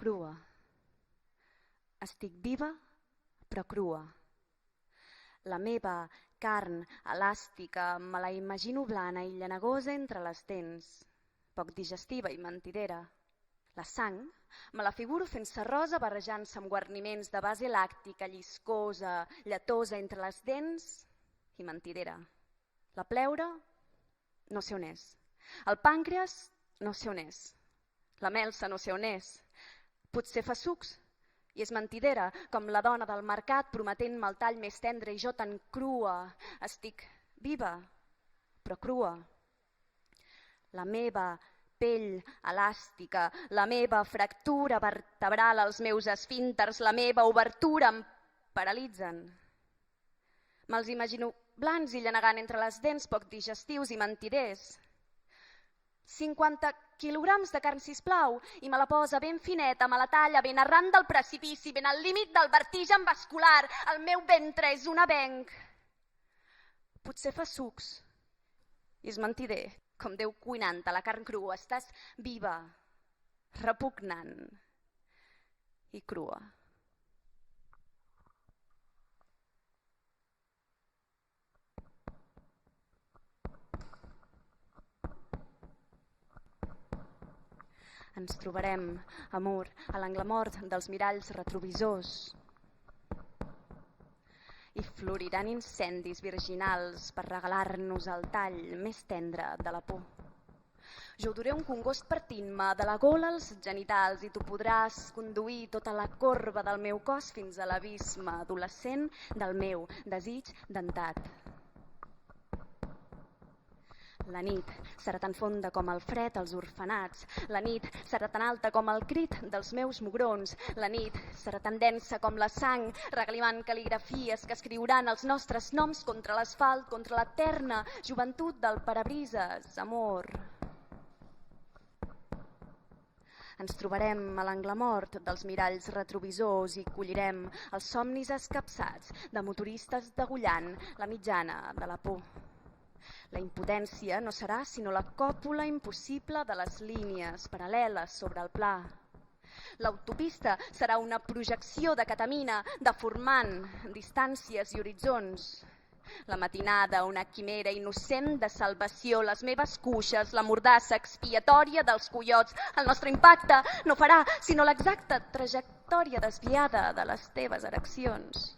Crua. Estic viva, però crua. La meva carn elàstica me la imagino blana i llanegosa entre les dents, poc digestiva i mentidera. La sang me la figuro fent-se rosa barrejant-se amb guarniments de base làctica, lliscosa, lletosa entre les dents i mentidera. La pleura, no sé on és. El pàncreas, no sé on és. La melsa, no sé on és. Potser fa sucs i és mentidera, com la dona del mercat prometent-me el tall més tendre i jo tan crua. Estic viva, però crua. La meva pell elàstica, la meva fractura vertebral, els meus esfínters, la meva obertura em paralitzen. Me'ls imagino blancs i llanegant entre les dents, poc digestius i mentiders. 50 quilograms de carn, sisplau, i me la posa ben fineta, me la talla ben arran del precipici, ben al límit del vertigen vascular. El meu ventre és un avenc. Potser fa sucs i és mentider, com Déu cuinant a la carn crua. Estàs viva, repugnant i crua. Ens trobarem, amor, a l'angle mort dels miralls retrovisors i floriran incendis virginals per regalar-nos el tall més tendre de la por. Jo duré un congost partint-me de la gola als genitals i tu podràs conduir tota la corba del meu cos fins a l'abisme adolescent del meu desig dentat. La nit serà tan fonda com el fred als orfenats. La nit serà tan alta com el crit dels meus mugrons. La nit serà tan densa com la sang, regalimant cal·ligrafies que escriuran els nostres noms contra l'asfalt, contra l'eterna joventut del parabrises, amor. Ens trobarem a l'angle mort dels miralls retrovisors i collirem els somnis escapçats de motoristes degollant la mitjana de la por. La impotència no serà sinó la còpula impossible de les línies paral·leles sobre el pla. L'autopista serà una projecció de ketamina, deformant distàncies i horitzons. La matinada, una quimera innocent de salvació, les meves cuixes, la mordassa expiatòria dels coiots. El nostre impacte no farà sinó l'exacta trajectòria desviada de les teves ereccions.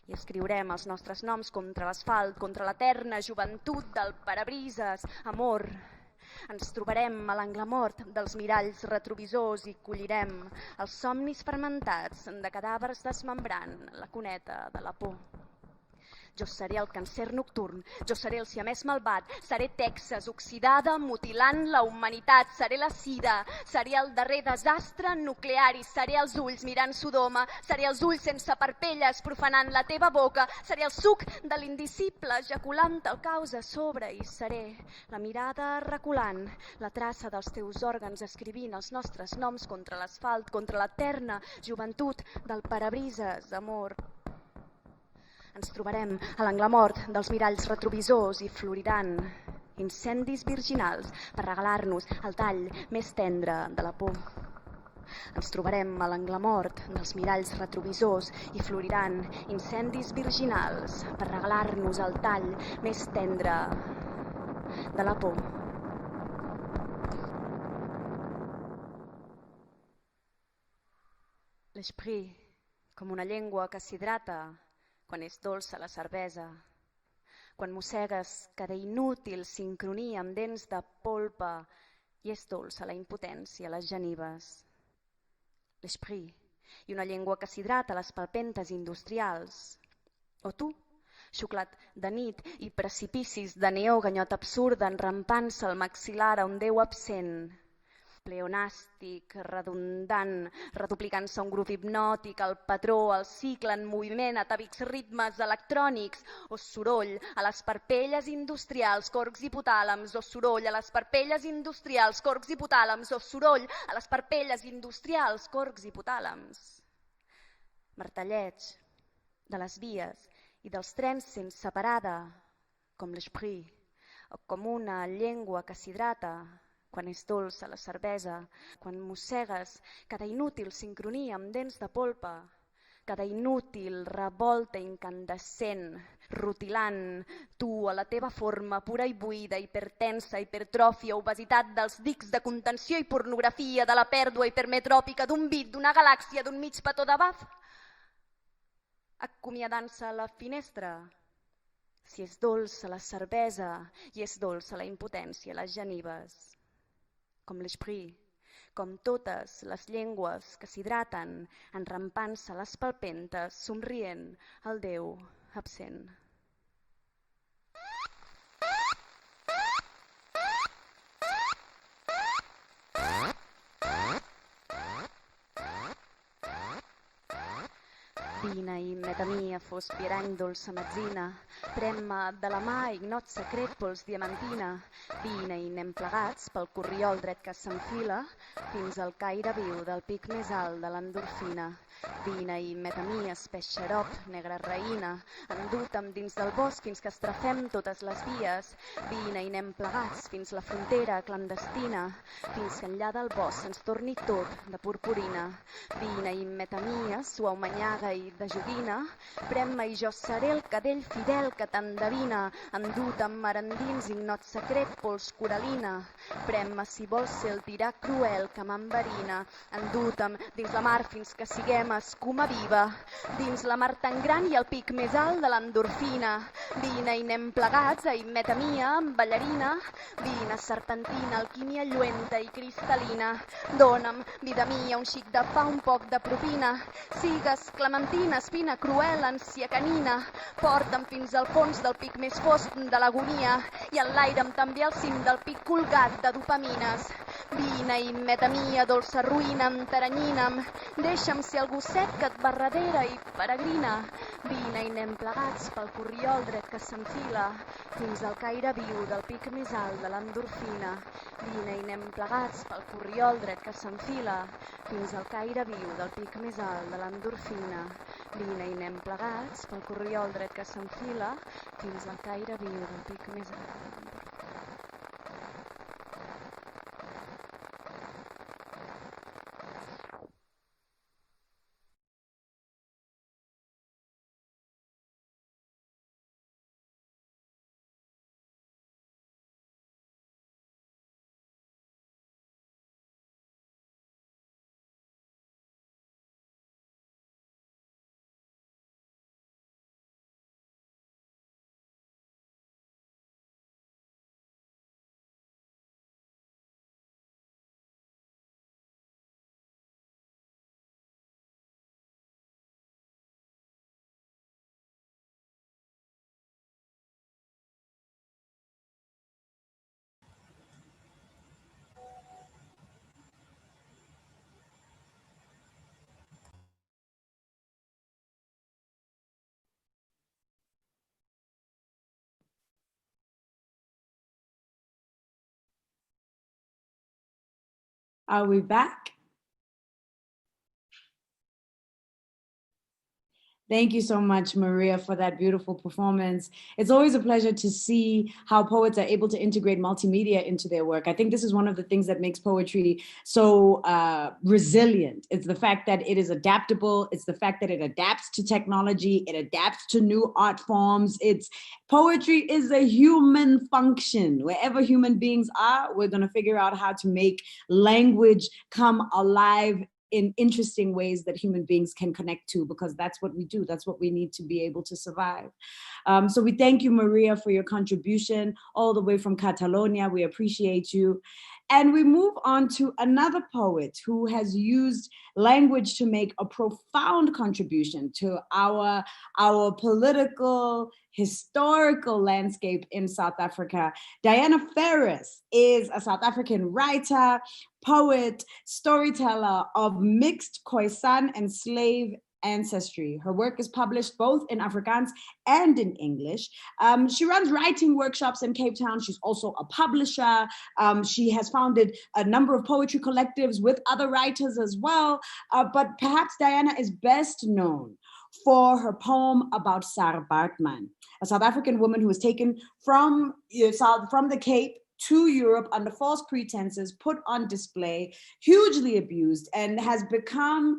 I escriurem els nostres noms contra l'asfalt, contra l'eterna joventut del parabrises, amor. Ens trobarem a l'angle mort dels miralls retrovisors i collirem els somnis fermentats de cadàvers desmembrant la cuneta de la por. Jo seré el cancer nocturn, jo seré el siamès malvat, seré Texas oxidada mutilant la humanitat, seré la sida, seré el darrer desastre nuclear i seré els ulls mirant Sodoma, seré els ulls sense parpelles profanant la teva boca, seré el suc de l'indicible ejaculant el caos a sobre i seré la mirada reculant, la traça dels teus òrgans escrivint els nostres noms contra l'asfalt, contra l'eterna joventut del parabrises, amor. Ens trobarem a l'angle mort dels miralls retrovisors i floriran incendis virginals per regalar-nos el tall més tendre de la por. Ens trobarem a l'angle mort dels miralls retrovisors i floriran incendis virginals per regalar-nos el tall més tendre de la por. L'esprit, com una llengua que s'hidrata quan és dolça la cervesa, quan mossegues cada inútil sincronia amb dents de polpa i és dolça la impotència, les genives. L'esprit i una llengua que s'hidrata a les palpentes industrials. O tu, xuclat de nit i precipicis de neó, ganyot absurda enrampant-se al maxil·lar a un déu absent, pleonàstic, redundant, reduplicant-se un grup hipnòtic, el patró, el cicle en moviment, atàvics ritmes electrònics, o soroll a les parpelles industrials, corcs hipotàlams, o soroll a les parpelles industrials, corcs hipotàlams, o soroll a les parpelles industrials, corcs hipotàlams. Martelleig de les vies i dels trens sense parada, com l'esprit, o com una llengua que s'hidrata quan és dolça la cervesa, quan mossegues cada inútil sincronia amb dents de polpa, cada inútil revolta incandescent, rutilant tu a la teva forma pura i buida, hipertensa, hipertròfia, obesitat dels dics de contenció i pornografia, de la pèrdua hipermetròpica d'un bit, d'una galàxia, d'un mig petó de baf, acomiadant-se a la finestra. Si és dolça la cervesa i és dolça la impotència, les genives. Com l'esprit, com totes les llengües que s'hidraten, enrampant-se a les palpentes, somrient al Déu absent. Vina i metamia fos pierany dolça metzina, prem-me de la mà ignot secret pols diamantina, vina i anem plegats pel corriol dret que s'enfila fins al caire viu del pic més alt de l'endorfina. Vina i metamia, espès xarop, negra raïna, endut-em dins del bosc fins que estrafem totes les vies. Vina i anem plegats fins la frontera clandestina, fins que enllà del bosc se'ns torni tot de purpurina. Vina i metamia, suau manyaga i de joguina, prem-me i jo seré el cadell fidel que t'endevina, endut amb mar endins, ignot secret, pols coralina. Prem-me si vols ser el tirà cruel que m'enverina, endut-em dins la mar fins que siguem escuma viva, dins la mar tan gran i el pic més alt de l'endorfina. Vina i anem plegats a metamia, amb ballarina, vina, serpentina, alquímia lluenta i cristal·lina. Dóna'm, vida mia, un xic de pa, un poc de propina, sigues clementina, espina cruel, ànsia canina, porta'm fins al fons del pic més fosc de l'agonia i enlaira'm també al cim del pic colgat de dopamines. Vina i metamia, dolça ruïna, enteranyina'm, deixa'm ser el gosset que et va darrere i peregrina. Vina i anem plegats pel corriol dret que s'enfila fins al caire viu del pic més alt de l'endorfina. Vina i anem plegats pel corriol dret que s'enfila fins al caire viu del pic més alt de l'endorfina. Vina i anem plegats pel corriol dret que s'enfila fins al caire viu del pic més alt de l'endorfina. Are we back? Thank you so much, Maria, for that beautiful performance. It's always a pleasure to see how poets are able to integrate multimedia into their work. I think this is one of the things that makes poetry so resilient. It's the fact that it is adaptable. It's the fact that it adapts to technology. It adapts to new art forms. Poetry is a human function. Wherever human beings are, we're going to figure out how to make language come alive in interesting ways that human beings can connect to, because that's what we do. That's what we need to be able to survive. So we thank you, Maria, for your contribution all the way from Catalonia. We appreciate you. And we move on to another poet who has used language to make a profound contribution to our political, historical landscape in South Africa. Diana Ferrus is a South African writer, poet, storyteller of mixed Khoisan and slave ancestry. Her work is published both in Afrikaans and in English. She runs writing workshops in Cape Town. She's also a publisher. She has founded a number of poetry collectives with other writers as well. But perhaps Diana is best known for her poem about Sarah Baartman, a South African woman who was taken from the Cape to Europe under false pretenses, put on display, hugely abused, and has become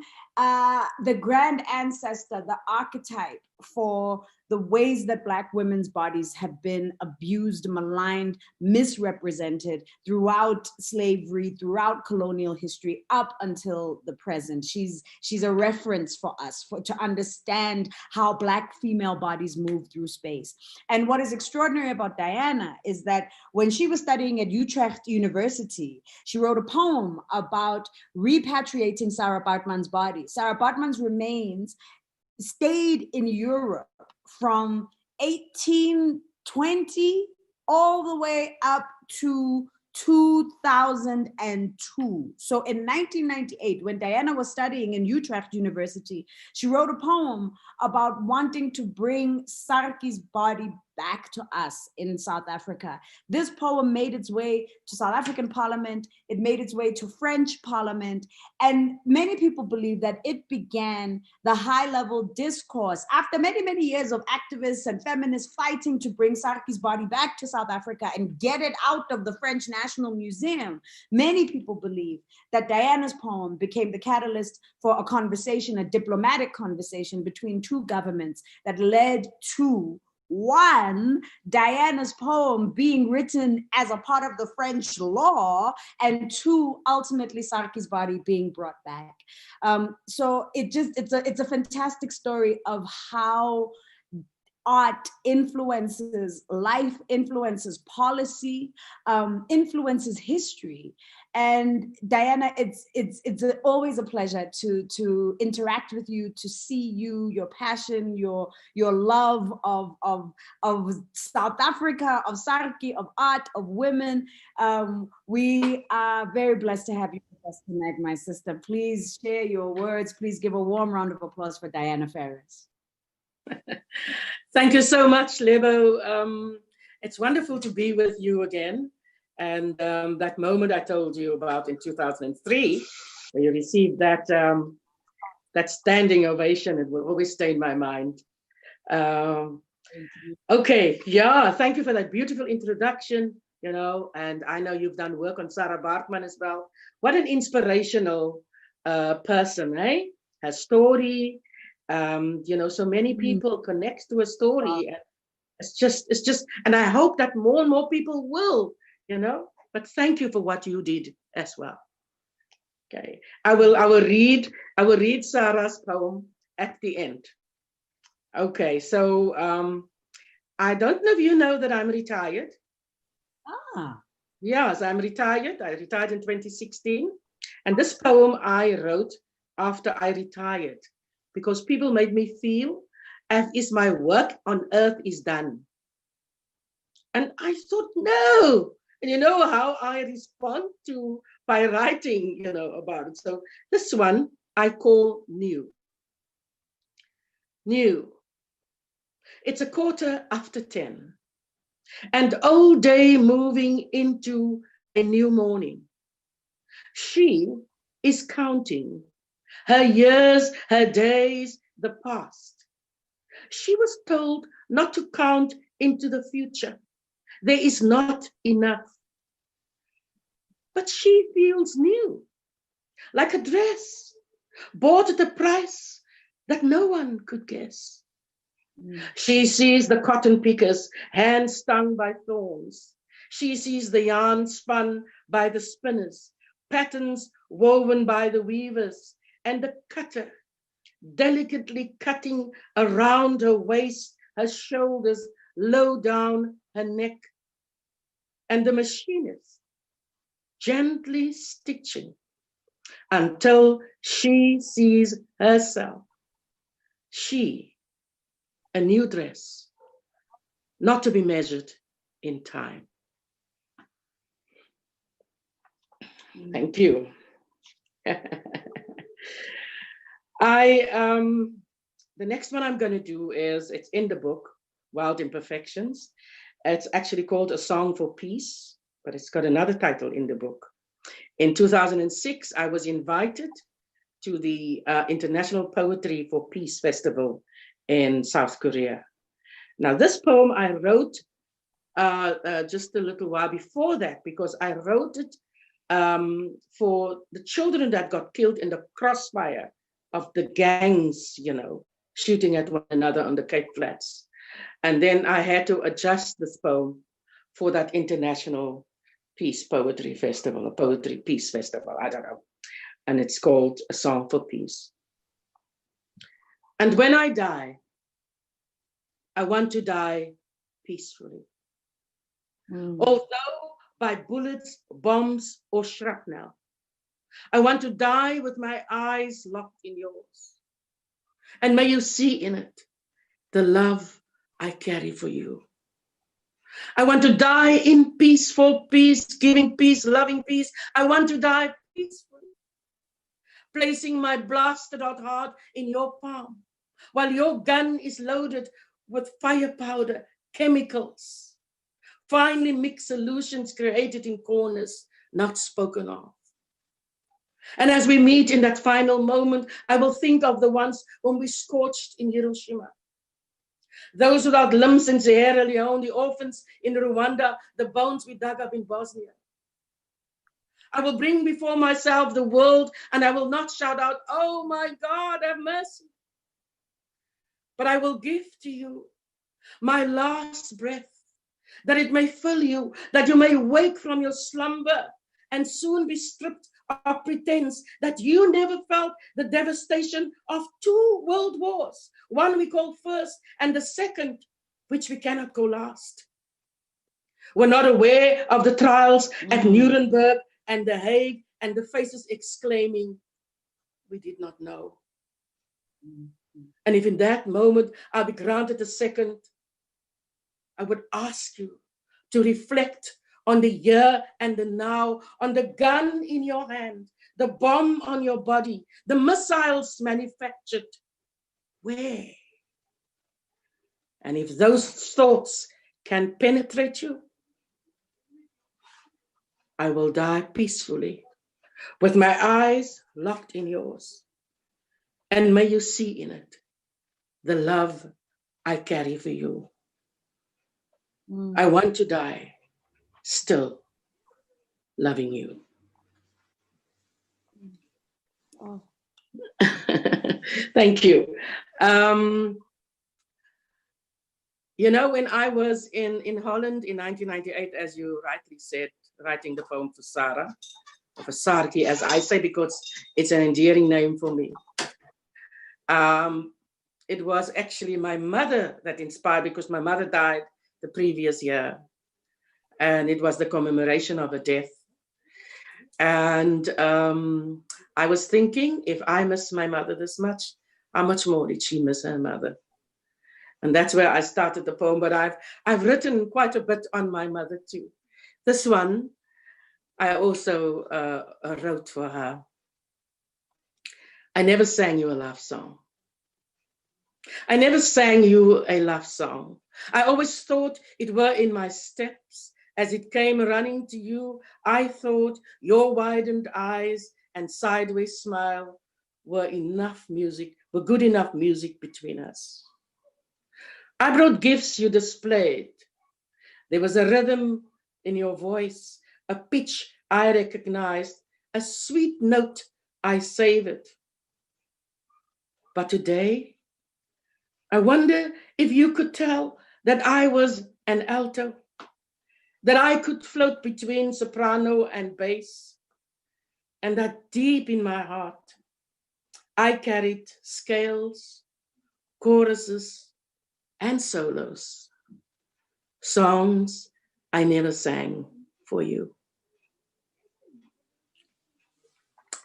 the grand ancestor, the archetype for the ways that Black women's bodies have been abused, maligned, misrepresented throughout slavery, throughout colonial history, up until the present. She's a reference for us to understand how Black female bodies move through space. And what is extraordinary about Diana is that when she was studying at Utrecht University, she wrote a poem about repatriating Sarah Baartman's body. Sarah Baartman's remains stayed in Europe from 1820 all the way up to 2002. So in 1998, when Diana was studying in Utrecht University, she wrote a poem about wanting to bring Sarki's body back to us in South Africa. This poem made its way to South African Parliament. It made its way to French Parliament. And many people believe that it began the high-level discourse after many, many years of activists and feminists fighting to bring Sarki's body back to South Africa and get it out of the French National Museum. Many people believe that Diana's poem became the catalyst for a conversation, a diplomatic conversation between two governments that led to one, Diana's poem being written as a part of the French law, and two, ultimately Sarki's body being brought back. So it's a fantastic story of how art influences life, influences policy, influences history. And Diana, it's always a pleasure to interact with you, to see you, your passion, your love of South Africa, of Sarki, of art, of women. We are very blessed to have you with us tonight, my sister. Please share your words. Please give a warm round of applause for Diana Ferrus. Thank you so much, Lebo. It's wonderful to be with you again. And that moment I told you about in 2003, where you received that standing ovation, it will always stay in my mind. Okay, yeah, thank you for that beautiful introduction, and I know you've done work on Sarah Baartman as well. What an inspirational person, eh? Her story, so many people connect to a story. Wow. And it's just, and I hope that more and more people will, but thank you for what you did as well. Okay, I will read Sarah's poem at the end. Okay, so I don't know if you know that I'm retired. Yes, I'm retired. I retired in 2016. And this poem I wrote after I retired, because people made me feel as if my work on earth is done. And I thought, no. And you know how I respond by writing, about it. So this one I call New. New. It's 10:15. And old day moving into a new morning. She is counting her years, her days, the past. She was told not to count into the future. There is not enough. But she feels new, like a dress, bought at a price that no one could guess. She sees the cotton pickers, hands stung by thorns. She sees the yarn spun by the spinners, patterns woven by the weavers, and the cutter delicately cutting around her waist, her shoulders, low down her neck, and the machinist gently stitching until she sees herself. She, a new dress, not to be measured in time. Thank you. The next one I'm going to do is, it's in the book, Wild Imperfections. It's actually called A Song for Peace, but it's got another title in the book. In 2006, I was invited to the International Poetry for Peace Festival in South Korea. Now, this poem I wrote just a little while before that, because I wrote it for the children that got killed in the crossfire of the gangs, you know, shooting at one another on the Cape Flats. And then I had to adjust this poem for that International Peace Poetry Festival, a Poetry Peace Festival, I don't know. And it's called A Song for Peace. And when I die, I want to die peacefully. Although by bullets, bombs, or shrapnel, I want to die with my eyes locked in yours. And may you see in it the love I carry for you. I want to die in peace, for peace, giving peace, loving peace. I want to die peacefully, placing my blasted out heart in your palm, while your gun is loaded with fire powder, chemicals, finely mixed solutions created in corners, not spoken of. And as we meet in that final moment, I will think of the ones whom we scorched in Hiroshima. Those without limbs in Sierra Leone, the orphans in Rwanda, the bones we dug up in Bosnia. I will bring before myself the world, and I will not shout out, "Oh my God, have mercy." But I will give to you my last breath, that it may fill you, that you may wake from your slumber and soon be stripped of pretense that you never felt the devastation of 2 world wars, one we call first and the second, which we cannot go last. We're not aware of the trials at Nuremberg and The Hague and the faces exclaiming, "We did not know." And if in that moment I'll be granted a second, I would ask you to reflect on the here and the now, on the gun in your hand, the bomb on your body, the missiles manufactured. Where? And if those thoughts can penetrate you, I will die peacefully with my eyes locked in yours. And may you see in it the love I carry for you. I want to die still loving you. Oh. Thank you. You know, when I was in Holland in 1998, as you rightly said, writing the poem for Sarah, or for Sarki, as I say, because it's an endearing name for me. It was actually my mother that inspired, because my mother died the previous year. And it was the commemoration of her death. And I was thinking, if I miss my mother this much, how much more did she miss her mother? And that's where I started the poem, but I've written quite a bit on my mother too. This one, I also wrote for her. I never sang you a love song. I never sang you a love song. I always thought it were in my steps As it came running to you, I thought your widened eyes and sideways smile were good enough music between us. I brought gifts you displayed. There was a rhythm in your voice, a pitch I recognized, a sweet note I savored. But today, I wonder if you could tell that I was an alto, that I could float between soprano and bass, and that deep in my heart, I carried scales, choruses, and solos, songs I never sang for you.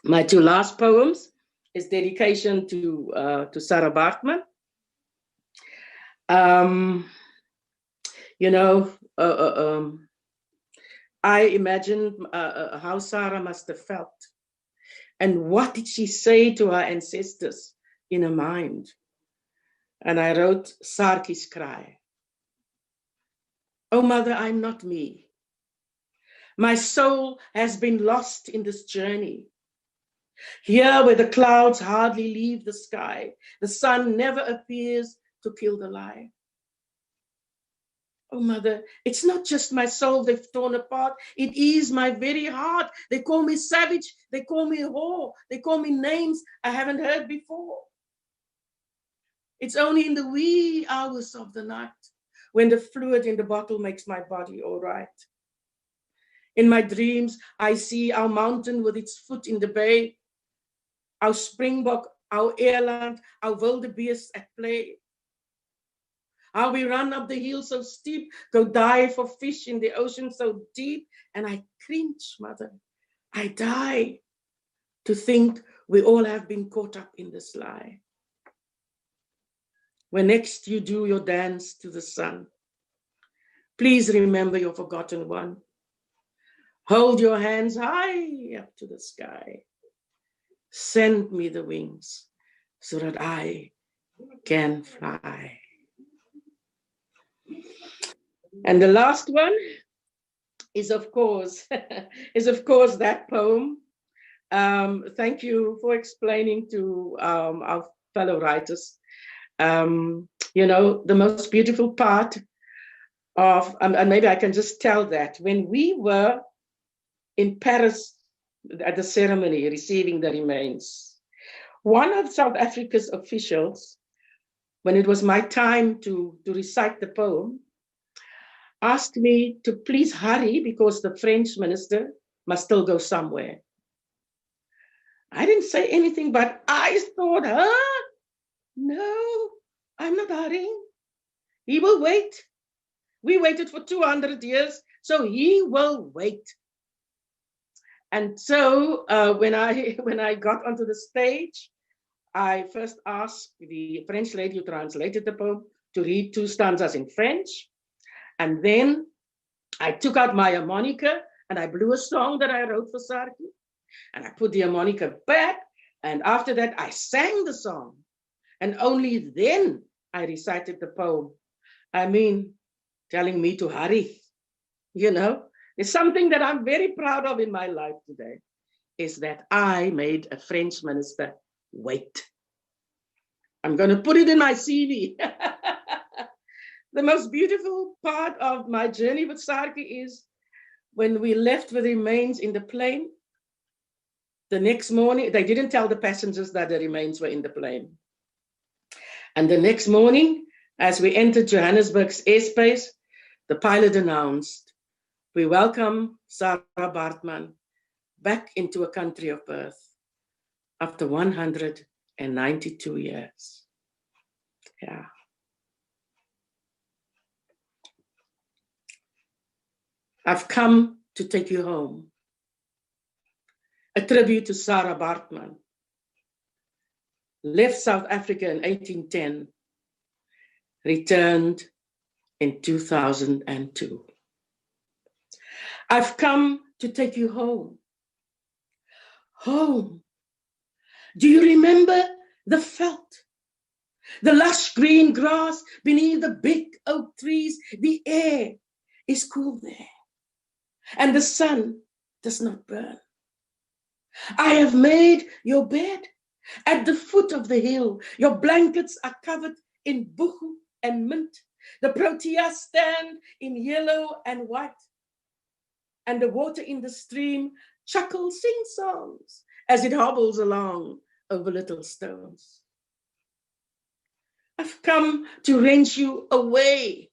My two last poems is dedication to Sarah Bartman. I imagined how Sarah must have felt. And what did she say to her ancestors in her mind? And I wrote Saartjie's cry. Oh, mother, I'm not me. My soul has been lost in this journey. Here where the clouds hardly leave the sky, the sun never appears to kill the lie. Oh, mother, it's not just my soul they've torn apart. It is my very heart. They call me savage. They call me whore. They call me names I haven't heard before. It's only in the wee hours of the night when the fluid in the bottle makes my body all right. In my dreams, I see our mountain with its foot in the bay, our springbok, our eland, our wildebeest at play. How we run up the hill so steep, go dive for fish in the ocean so deep, and I cringe, mother. I die to think we all have been caught up in this lie. When next you do your dance to the sun, please remember your forgotten one. Hold your hands high up to the sky. Send me the wings so that I can fly. And the last one is of course that poem. Thank you for explaining to our fellow writers. The most beautiful part of, and maybe I can just tell that, when we were in Paris at the ceremony receiving the remains, one of South Africa's officials, when it was my time to recite the poem, asked me to please hurry because the French minister must still go somewhere. I didn't say anything, but I thought, no, I'm not hurrying. He will wait. We waited for 200 years, so he will wait. And so when I got onto the stage, I first asked the French lady who translated the poem to read 2 stanzas in French. And then I took out my harmonica and I blew a song that I wrote for Saartjie. And I put the harmonica back. And after that, I sang the song. And only then I recited the poem. I mean, telling me to hurry. It's something that I'm very proud of in my life today, is that I made a French minister wait. I'm going to put it in my CV. The most beautiful part of my journey with Saartjie is when we left with remains in the plane. The next morning, they didn't tell the passengers that the remains were in the plane. And the next morning, as we entered Johannesburg's airspace, the pilot announced, "We welcome Sarah Bartman back into a country of birth after 192 years. Yeah. I've come to take you home. A tribute to Sarah Bartman. Left South Africa in 1810, returned in 2002. I've come to take you home. Home. Do you remember the veld? The lush green grass beneath the big oak trees. The air is cool there. and the sun does not burn. I have made your bed at the foot of the hill. Your blankets are covered in buchu and mint. The proteas stand in yellow and white. And the water in the stream chuckles, sing songs as it hobbles along over little stones. I've come to wrench you away,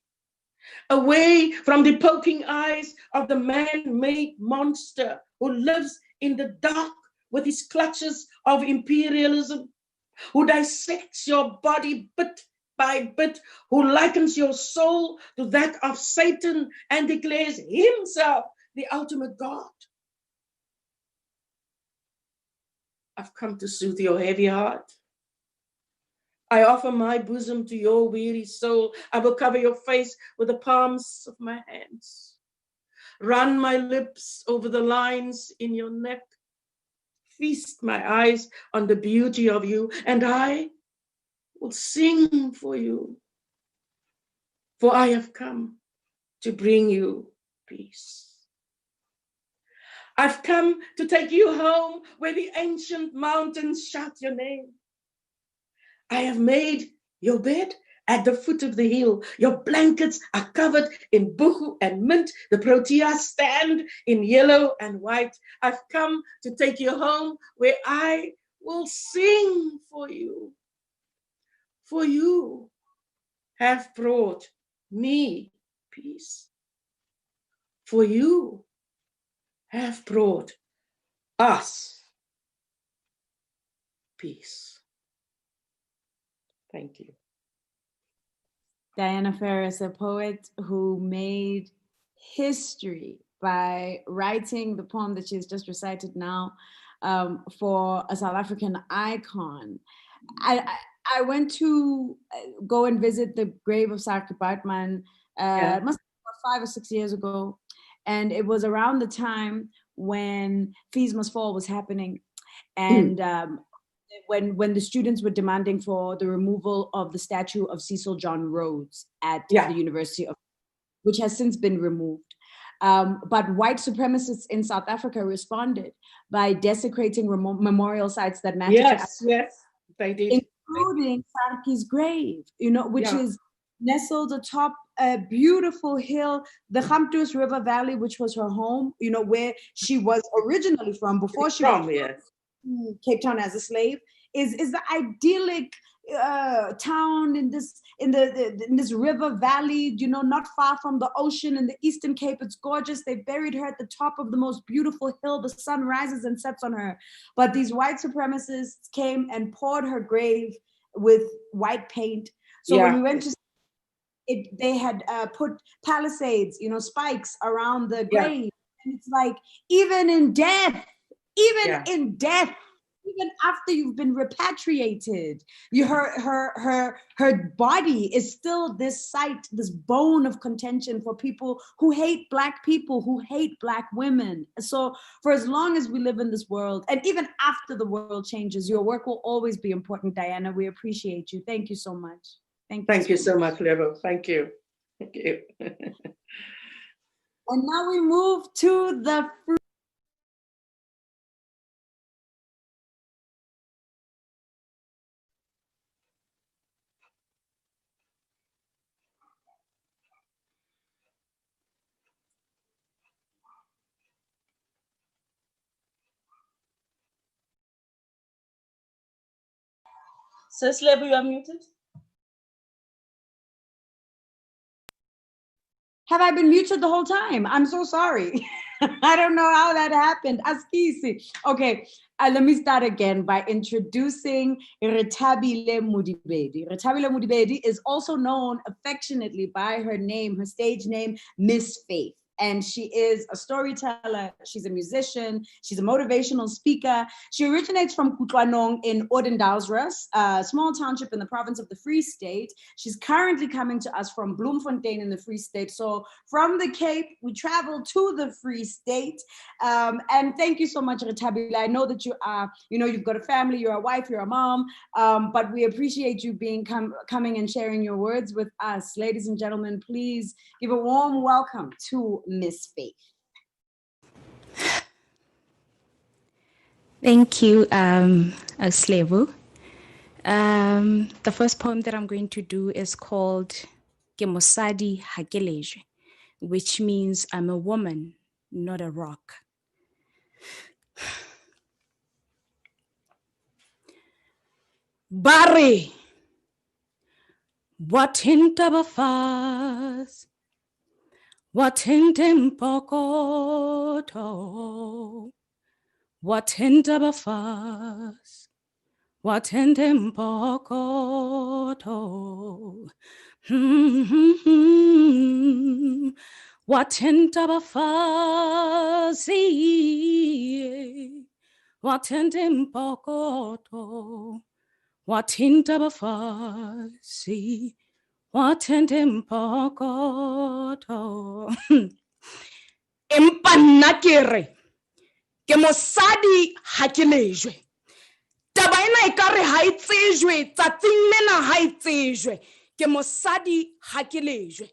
away from the poking eyes of the man-made monster who lives in the dark with his clutches of imperialism, who dissects your body bit by bit, who likens your soul to that of Satan and declares himself the ultimate God. I've come to soothe your heavy heart. I offer my bosom to your weary soul. I will cover your face with the palms of my hands. Run my lips over the lines in your neck. Feast my eyes on the beauty of you, and I will sing for you. For I have come to bring you peace. I've come to take you home where the ancient mountains shout your name. I have made your bed at the foot of the hill. Your blankets are covered in buchu and mint. The proteas stand in yellow and white. I've come to take you home where I will sing for you. For you have brought me peace. For you have brought us peace. Thank you. Diana Ferrus, a poet who made history by writing the poem that she's just recited now for a South African icon. I went to go and visit the grave of Sarki Bartman, it must have been 5 or 6 years ago. And it was around the time when Fees Must Fall was happening. And when the students were demanding for the removal of the statue of Cecil John Rhodes at the University of, which has since been removed. But white supremacists in South Africa responded by desecrating memorial sites that matter to us. Yes, they did. Including Sarki's grave, which is nestled atop a beautiful hill, the Gamtoos River Valley, which was her home, where she was originally from before she went to Cape Town as a slave, is the idyllic town in this river valley, not far from the ocean in the Eastern Cape. It's gorgeous. They buried her at the top of the most beautiful hill. The sun rises and sets on her. But these white supremacists came and poured her grave with white paint. So when we went to it, they had put palisades, spikes around the grave. And it's like, even in death, even after you've been repatriated, her body is still this site, this bone of contention for people who hate Black people, who hate Black women. So for as long as we live in this world, and even after the world changes, your work will always be important, Diana. We appreciate you. Thank you so much. Thank you so much, Lebo. Thank you. Thank you. And now we move to the Sis Lebo, you are muted. Have I been muted the whole time? I'm so sorry. I don't know how that happened. Askisi. Okay, let me start again by introducing Rethabile Mudibedi. Rethabile Mudibedi is also known affectionately by her name, her stage name, Miss Faith. And she is a storyteller, she's a musician, she's a motivational speaker. She originates from Kutlwanong in Odendaalsrus, a small township in the province of the Free State. She's currently coming to us from Bloemfontein in the Free State. So from the Cape, we travel to the Free State. And thank you so much, Rethabile. I know that you are, you've got a family, you're a wife, you're a mom, but we appreciate you coming and sharing your words with us. Ladies and gentlemen, please give a warm welcome to Miss Faith. Thank you, Slevu. The first poem that I'm going to do is called Ke mosadi ha ke lejwe, which means I'm a woman, not a rock. Barry, what hint of a fuss, what hint in pokoto, what hint of a fuss, what hint in pokoto. What hint of a fuzzy, what hint in pokoto, what hint of a fuzzy, what hint in pokoto. Empa nakere, ke mosadi ha ke lejwe. Taba ena e kare ha e tsejwe, tsatsing lena ha e tsejwe. Ke mosadi ha ke lejwe.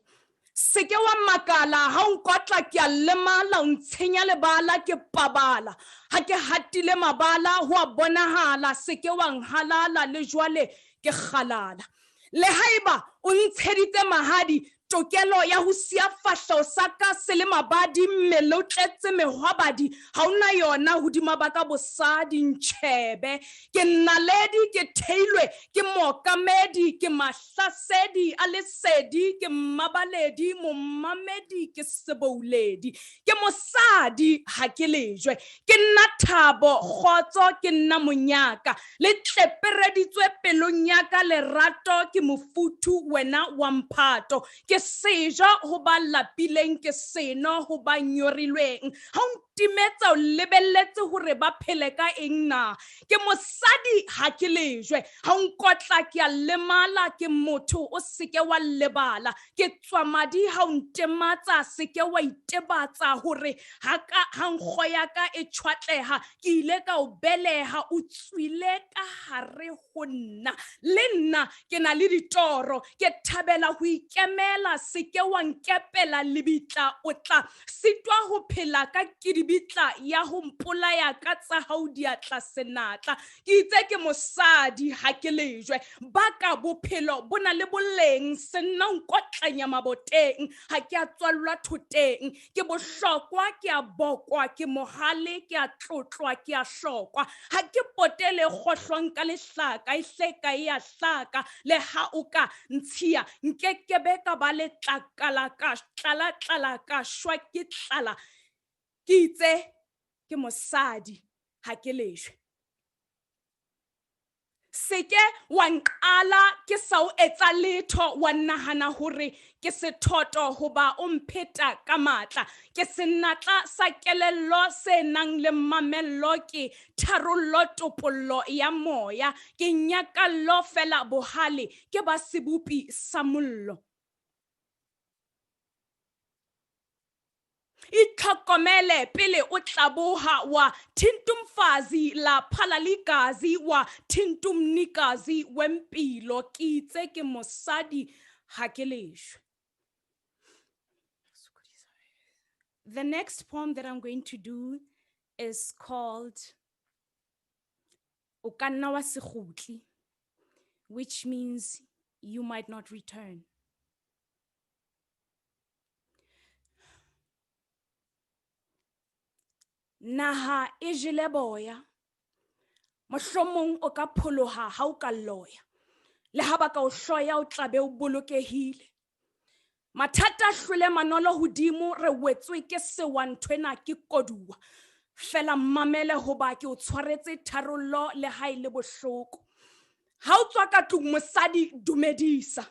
Seke wa makala ha o nkotla ke a lemala o ntshenya lebala ke pabala ha ke hatile mabala ho a bonahala seke wa nhalala le jwale ke khalala le haiba o ntsheditse mahadi tokelo ya ho sia fahlo saka se le mabadi mmele o tletse mehwabadi ha ona yona hodima baka bosadi ntshebe ke nnaledi ke theilwe ke mokamedi ke mahlasedi a lesedi ke mmabaledi mommamedi ke sebouledi ke mosadi ha ke lejwe ke nna thabo kgotso ke nna monyaka le tlepereditswe pelong ya ka lerato ke mofutu wena wa mphato ke seja ho ba lapileng ke seno ho ba nyorilweng ha o timetsa o lebelletse hore ba phele ka eng na ke mosadi ha ke lejwe ha o nkotla ke a lemala ke motho o seke wa lebala ke tswa madi ha o ntematsa seke wa itebatsa hore ha nkgo ya ka e tshwatleha ke ile ka o beleha o tswile ka hare ho nna le nna ke na le ditoro ke thabela ho ikemela seke wa nkepela lebitla o tla sitwa ho phela ka kidibitla ya ho mpolaya ka tsa hao diatla senatla ke itse ke mosadi ha ke lejwe baka bophelo bona le boleng sena nkotlanya maboteng ha ke a tswallwa thoteng ke bohlokwa ke a bokwa ke mohale ke a tlotlwa ke a hlokwa ha ke potele kgohlong ka lehlaka ihleka ya hlaka le ha o ka ntshia nkekebe ka ba le tlakala ka tlala ka shwa ke tlala ke itse ke mosadi ha ke lejwe seke wa nqala ke sa o etsa letho wa nahana hore ke sethoto hoba o mpheta ka matla ke senatla sa kelello se nang le mamello ke tharollo topollo ya moya ke nyakallo fela bohale ke ba sebupi sa mollo itlhokomele pele o tlaboha wa thintumfazi la phala ligazi wa thintumnikazi wempilo ke itse ke mosadi ha ke lejwe. The next poem that I'm going to do is called O ka nna wa se kgutli, which means you might not return. Naha e jele boya, mohlomong o ka pholoha ha o ka loya, le ha ba ka o hloya o tla be o bolokehile. Mathata hlwele manolo hodimo re wetswe ke sewa nthwena ke koduwa, fela mamele hoba ke o tshwaretse tharollo le ha ile bohloko. Ha o tswa ka tlung mosadi dumedisa,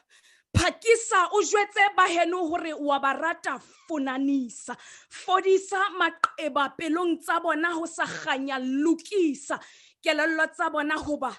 phakisa o jwetse baheno hore wa barata fonanisa, fodisa maqeba pelong tsa bona ho sa kganya lokisa, kelello tsa bona hoba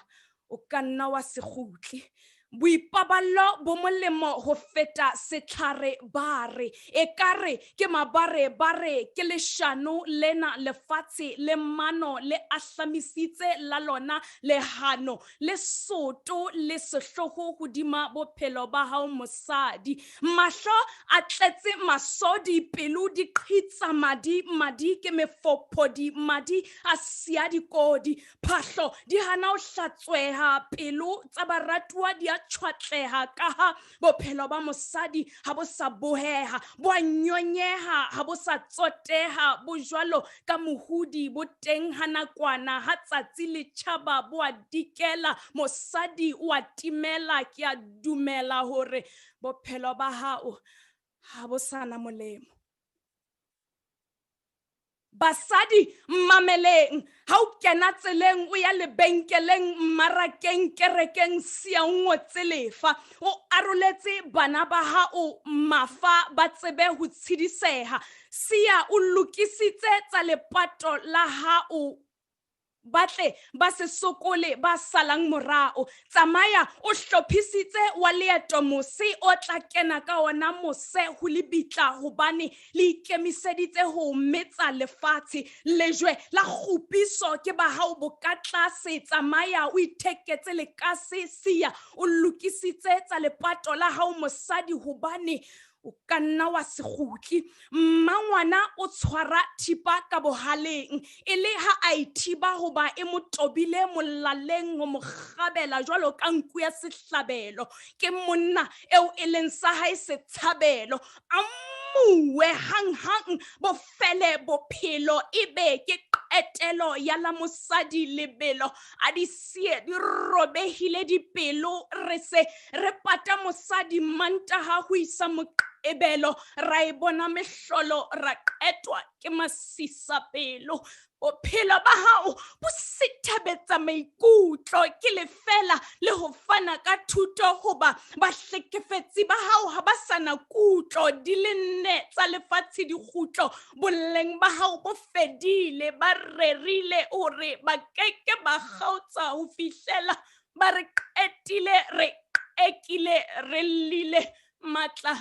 o ka nna wa se kgutli, Boipaballo bo molemo ho feta setlhare bare ekare ke mabare bare ke leshano lena lefatshe le mano le ahlamisitse la lona lehano le soto le sehloho hodima bophelo ba hao mosadi mahlo a tletse masodi pelo di qhitsa madi ke mefopodi madi a sia dikodi phahlo di hana o hlatsweha pelo tsa baratuwa di tshwatleha ka ha bophelo ba mosadi ha bo sa boheha bo nyonyeha ha bo sa tsoteha bo jwalo ka mohudi bo teng ha nakwana ha tsatsi le tjhaba bo a dikela mosadi o a timela ke a dumela hore bophelo ba hao ha bo sana molemo. Basadi mameleng ha o kena tseleng o ya lebenkeleng mmarakeng kerekeng sia ngotse lefa o aroletse bana ba hao mafa ba tsebe ho tshidiseha sia o lokisitse tsa lepato la hao batle ba se sokole ba salang morao tsamaya o hlophisitse wa leeto mose o tla kena ka ona mose ho lebitla hobane le ikemiseditse ho metsa lefatshe lejwe la kgupiso ke ba hao bo ka tlase tsamaya o itheketse le ka se sia o lokisitse tsa lepato la hao mosadi hobane o ka nna wa se kgutli mmangwana o tshwara thipa ka bohaleng e le ha a ithiba hoba e mo tobile molaleng ho mo kgabela jwalo ka nku ya sehlabelo ke monna eo e leng sa hae setshabelo muwe hang bo fele bophelo ebe ke qetelo ya la mosadi lebelo a di sie di robehile dipelo re se re pata mosadi mantaha ho isa moqebelo ra e bona mehlolo ra qetwa ke masisapelo bophelo ba hao bo sithabetsa maikutlo ke lefela le ho fana ka thuto hoba bahlekefetsi ba hao ha ba sana kutlo di le nne tsa lefatshe di kgutlo boleng ba hao bo fedile ba rerile hore ba keke ba kgaotsa ho fihlela ba re qetile re ekile re lile matla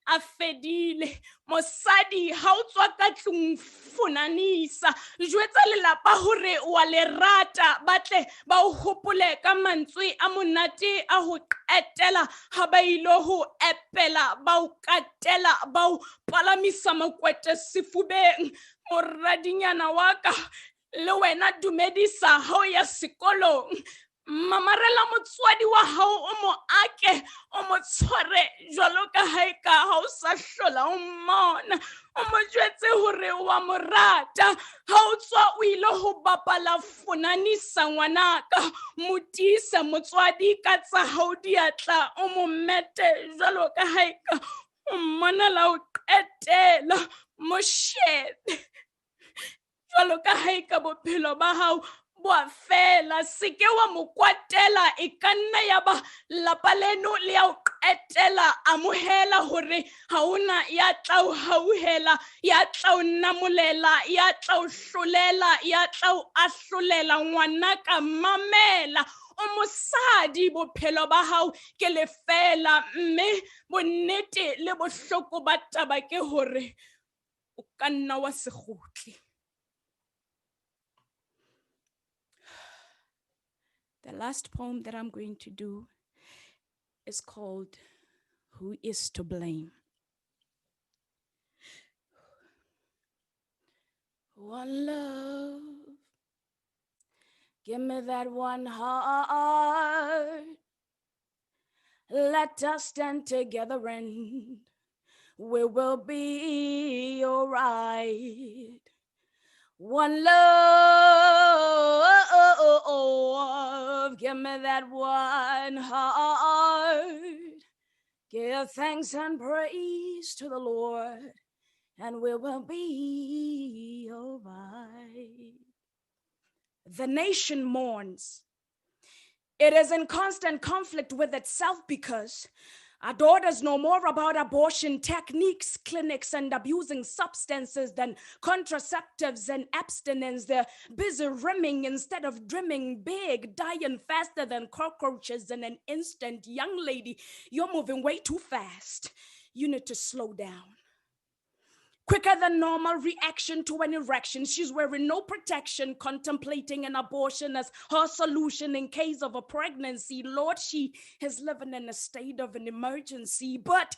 a fedile mosadi ha o tswa ka tlung funanisa jwetsa lelapa hore wa le rata batle ba o hopole ka mantswe a monate a ho qetela ha ba ilo ho epela ba o katela ba o palamisa mokwete sefubeng moradinyana wa ka le wena dumedisa ha o ya sekolong mamarela motswadi wa hao o mo ake o mo tshware jwalo ka ha eka ha o sa hlola o mmona o mo jwetse hore wa mo rata ha o tswa o ile ho bapala funanisa ngwanaka motisa motswadi ka tsa hao diatla o mo mete jwalo ka ha eka o mmona la o qetela mo shebe jwalo ka ha eka bophelo ba hao boa fela seke wa mo kwatela e ka nna ya ba lapa leno le ya o qetela amohela hore ha ona ya tla o hauhela ya tla o namolela ya tla o hlolela ya tla o ahlolela ngwanaka mamela o mosadi bophelo ba hao ke lefela mme bonnete le bohloko ba taba ke hore o ka nna wa se kgutli. The last poem that I'm going to do is called Who is to Blame? One love, give me that one heart. Let us stand together and we will be all right. One love, give me that one heart. Give thanks and praise to the Lord, and we will be all right. The nation mourns. It is in constant conflict with itself because Our daughters know more about abortion techniques, clinics, and abusing substances than contraceptives and abstinence. They're busy rimming instead of dreaming big, dying faster than cockroaches in an instant. Young lady, you're moving way too fast. You need to slow down. Quicker than normal reaction to an erection. She's wearing no protection, contemplating an abortion as her solution in case of a pregnancy. Lord, she is living in a state of an emergency, but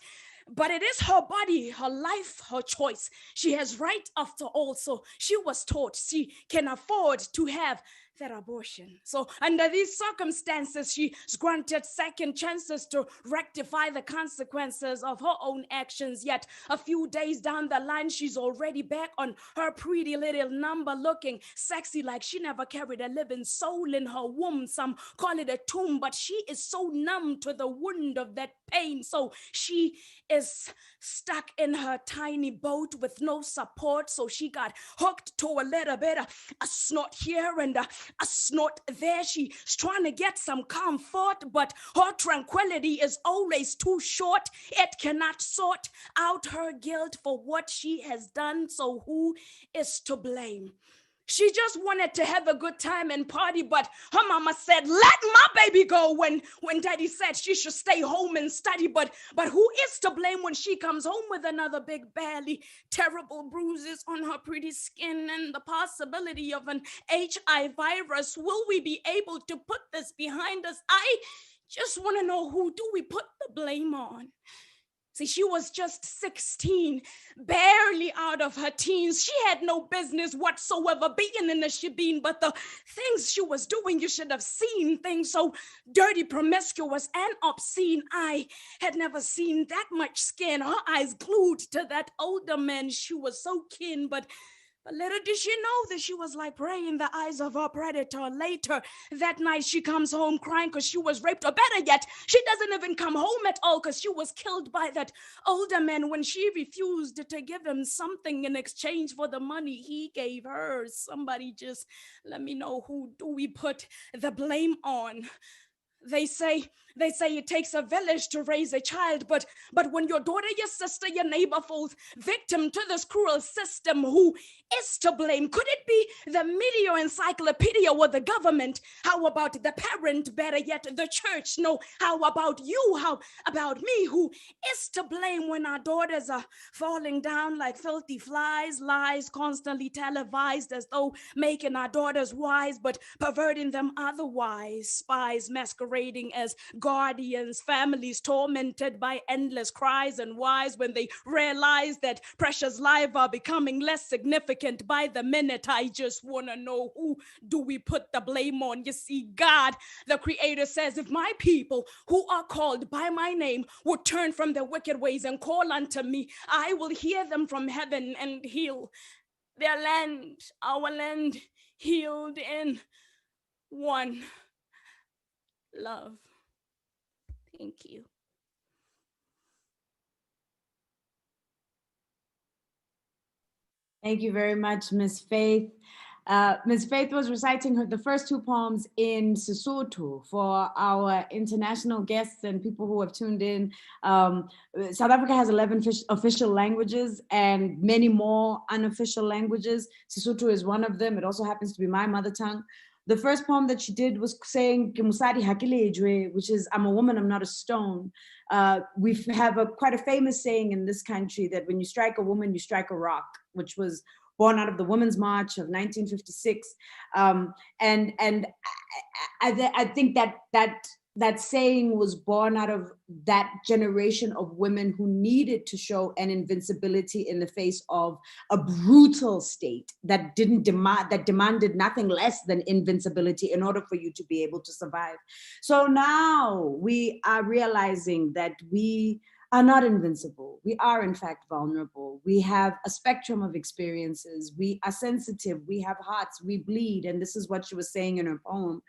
it is her body, her life, her choice. She has right after all, so she was taught she can afford to have that abortion. So under these circumstances, she's granted second chances to rectify the consequences of her own actions. Yet a few days down the line, she's already back on her pretty little number, looking sexy like she never carried a living soul in her womb. Some call it a tomb, but she is so numb to the wound of that pain. So she is stuck in her tiny boat with no support. So she got hooked to a little bit of a snort here and a snort there. She's trying to get some comfort, but her tranquility is always too short. It cannot sort out her guilt for what she has done. So who is to blame? She just wanted to have a good time and party, but her mama said, let my baby go, when daddy said she should stay home and study. But who is to blame when she comes home with another big belly, terrible bruises on her pretty skin, and the possibility of an HIV virus? Will we be able to put this behind us? I just want to know, who do we put the blame on? See, she was just 16, barely out of her teens. She had no business whatsoever being in a shebeen, but the things she was doing, you should have seen. Things so dirty, promiscuous, and obscene. I had never seen that much skin. Her eyes glued to that older man. She was so keen, but little did she know that she was like prey in the eyes of her predator. Later that night, she comes home crying because she was raped, or better yet, she doesn't even come home at all because she was killed by that older man when she refused to give him something in exchange for the money he gave her. Somebody just let me know, who do we put the blame on? They say it takes a village to raise a child, but when your daughter, your sister, your neighbor falls victim to this cruel system, who is to blame? Could it be the media, encyclopedia, or the government? How about the parent? Better yet, the church? No, how about you? How about me? Who is to blame when our daughters are falling down like filthy flies? Lies constantly televised as though making our daughters wise, but perverting them otherwise. Spies masquerading as guardians, families tormented by endless cries and whys when they realize that precious lives are becoming less significant by the minute. I just want to know, who do we put the blame on? You see, God, the Creator, says, if my people who are called by my name would turn from their wicked ways and call unto me, I will hear them from heaven and heal their land, our land, healed in one love. Thank you. Thank you very much, Ms. Faith. Ms. Faith was reciting the first two poems in Sesotho for our international guests and people who have tuned in. South Africa has 11 official languages and many more unofficial languages. Sesotho is one of them. It also happens to be my mother tongue. The first poem that she did was saying, which is, I'm a woman, I'm not a stone. We have quite a famous saying in this country that when you strike a woman, you strike a rock, which was born out of the Women's March of 1956. And I think that saying was born out of that generation of women who needed to show an invincibility in the face of a brutal state that demanded nothing less than invincibility in order for you to be able to survive. So now we are realizing that we are not invincible. We are in fact vulnerable. We have a spectrum of experiences. We are sensitive. We have hearts. We bleed. And this is what she was saying in her poem.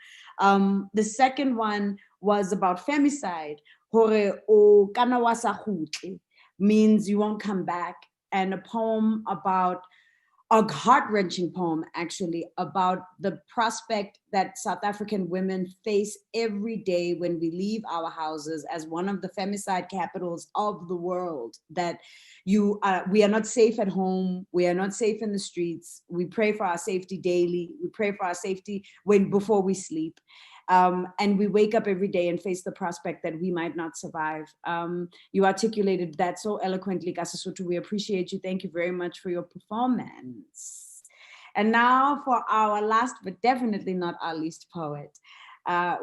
The second one was about femicide. Hore o kana wa sa khutle, means you won't come back. And a poem about a heart-wrenching poem, actually, about the prospect that South African women face every day when we leave our houses as one of the femicide capitals of the world, that we are not safe at home, we are not safe in the streets, we pray for our safety daily, we pray for our safety before we sleep. And we wake up every day and face the prospect that we might not survive. You articulated that so eloquently, Kasasutu. We appreciate you. Thank you very much for your performance. And now for our last, but definitely not our least poet.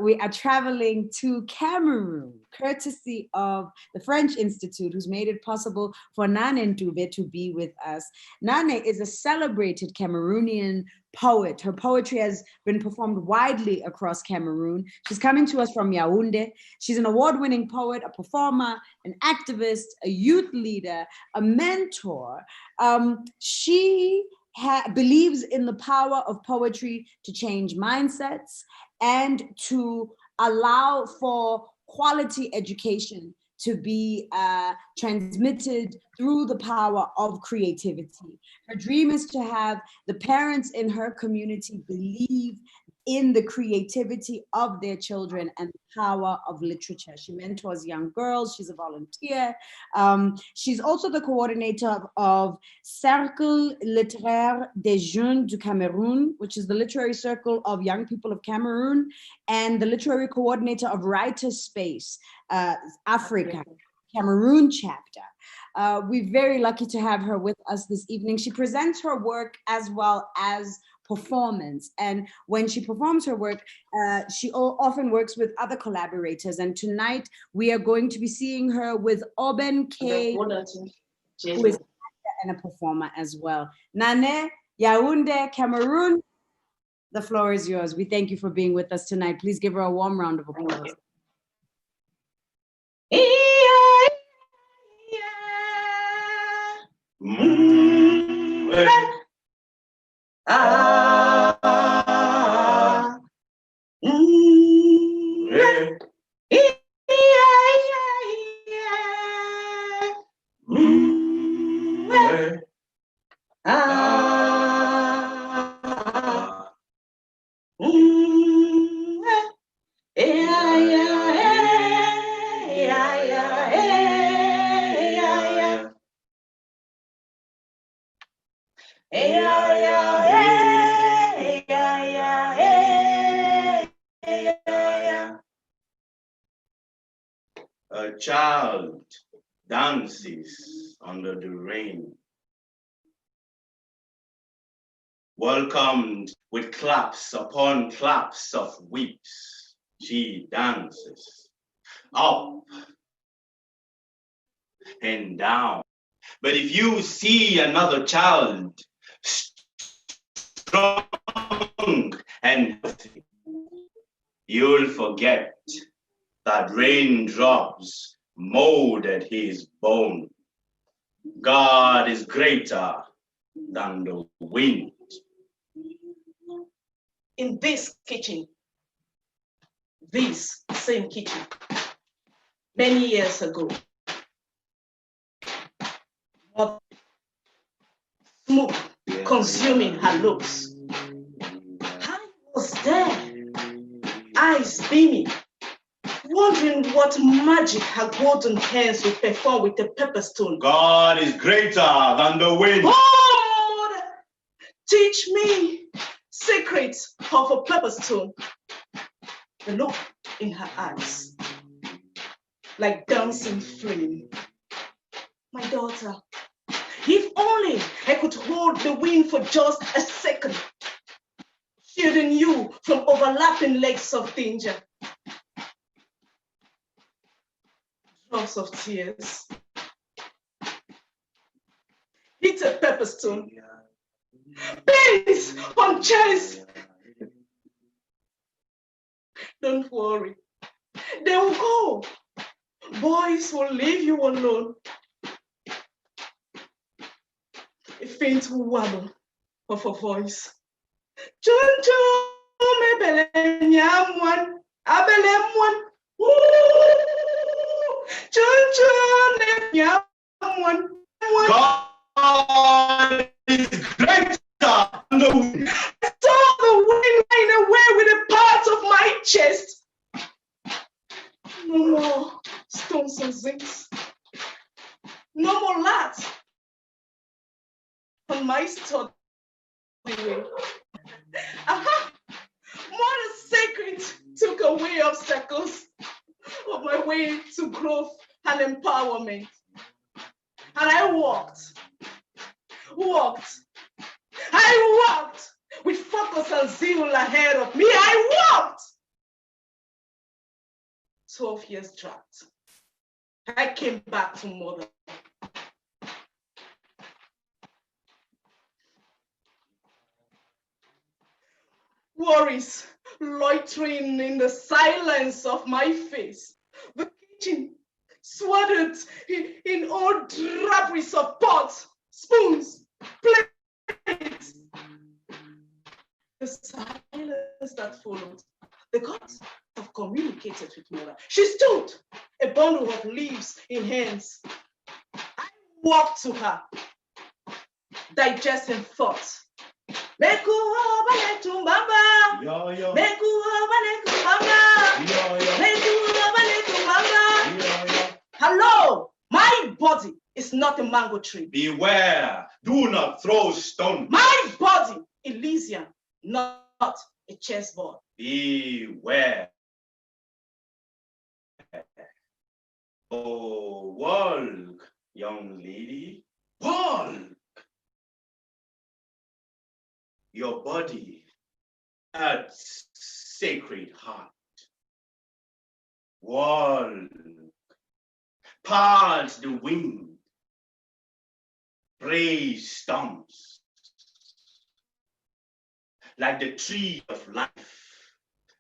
We are traveling to Cameroon, courtesy of the French Institute, who's made it possible for Nnane Ntube to be with us. Nnane is a celebrated Cameroonian poet. Her poetry has been performed widely across Cameroon. She's coming to us from Yaoundé. She's an award-winning poet, a performer, an activist, a youth leader, a mentor. She believes in the power of poetry to change mindsets and to allow for quality education to be transmitted through the power of creativity. Her dream is to have the parents in her community believe in the creativity of their children and the power of literature. She mentors young girls, she's a volunteer. She's also the coordinator of Cercle Littéraire des Jeunes du Cameroun, which is the literary circle of young people of Cameroon, and the literary coordinator of Writer Space, Africa, Cameroon chapter. We're very lucky to have her with us this evening. She presents her work as well as performance. And when she performs her work, she often works with other collaborators. And tonight we are going to be seeing her with Oben K, who is an actor and a performer as well. Nnane, Yaoundé, Cameroon, the floor is yours. We thank you for being with us tonight. Please give her a warm round of applause. A child dances under the rain, welcomed with claps upon claps of whips. She dances up and down. But if you see another child strong and healthy, you'll forget that raindrops molded his bone. God is greater than the wind. In this kitchen, this same kitchen, many years ago, smoke consuming her looks. I was there, eyes beaming, wondering what magic her golden hands would perform with the pepper stone. God is greater than the wind. Oh, Mother, teach me secrets of a pepper stone. The look in her eyes, like dancing flame. My daughter, if only I could hold the wind for just a second, shielding you from overlapping legs of danger. Drops of tears hit a pepper stone. Pains on chest. Don't worry, they will go. Boys will leave you alone. A faint wobble of a voice. Chun chun me belem one, abelem one. Chun chun me one. God is greater musings. No more lads on my study way. More sacred took away obstacles of my way to growth and empowerment. And I walked with focus and zeal ahead of me. I walked 12 years trapped. I came back to mother. Worries loitering in the silence of my face. The kitchen swaddled in old draperies of pots, spoons, plates. The silence that followed, the gods have communicated with mother. She stood, a bundle of leaves in hands. I walked to her, digesting thoughts. Hello, my body is not a mango tree. Beware, do not throw stones. My body, Elysian, not a chessboard. Beware. Oh, walk, young lady, walk. Your body, that sacred heart. Walk, part the wind, praise storms. Like the tree of life,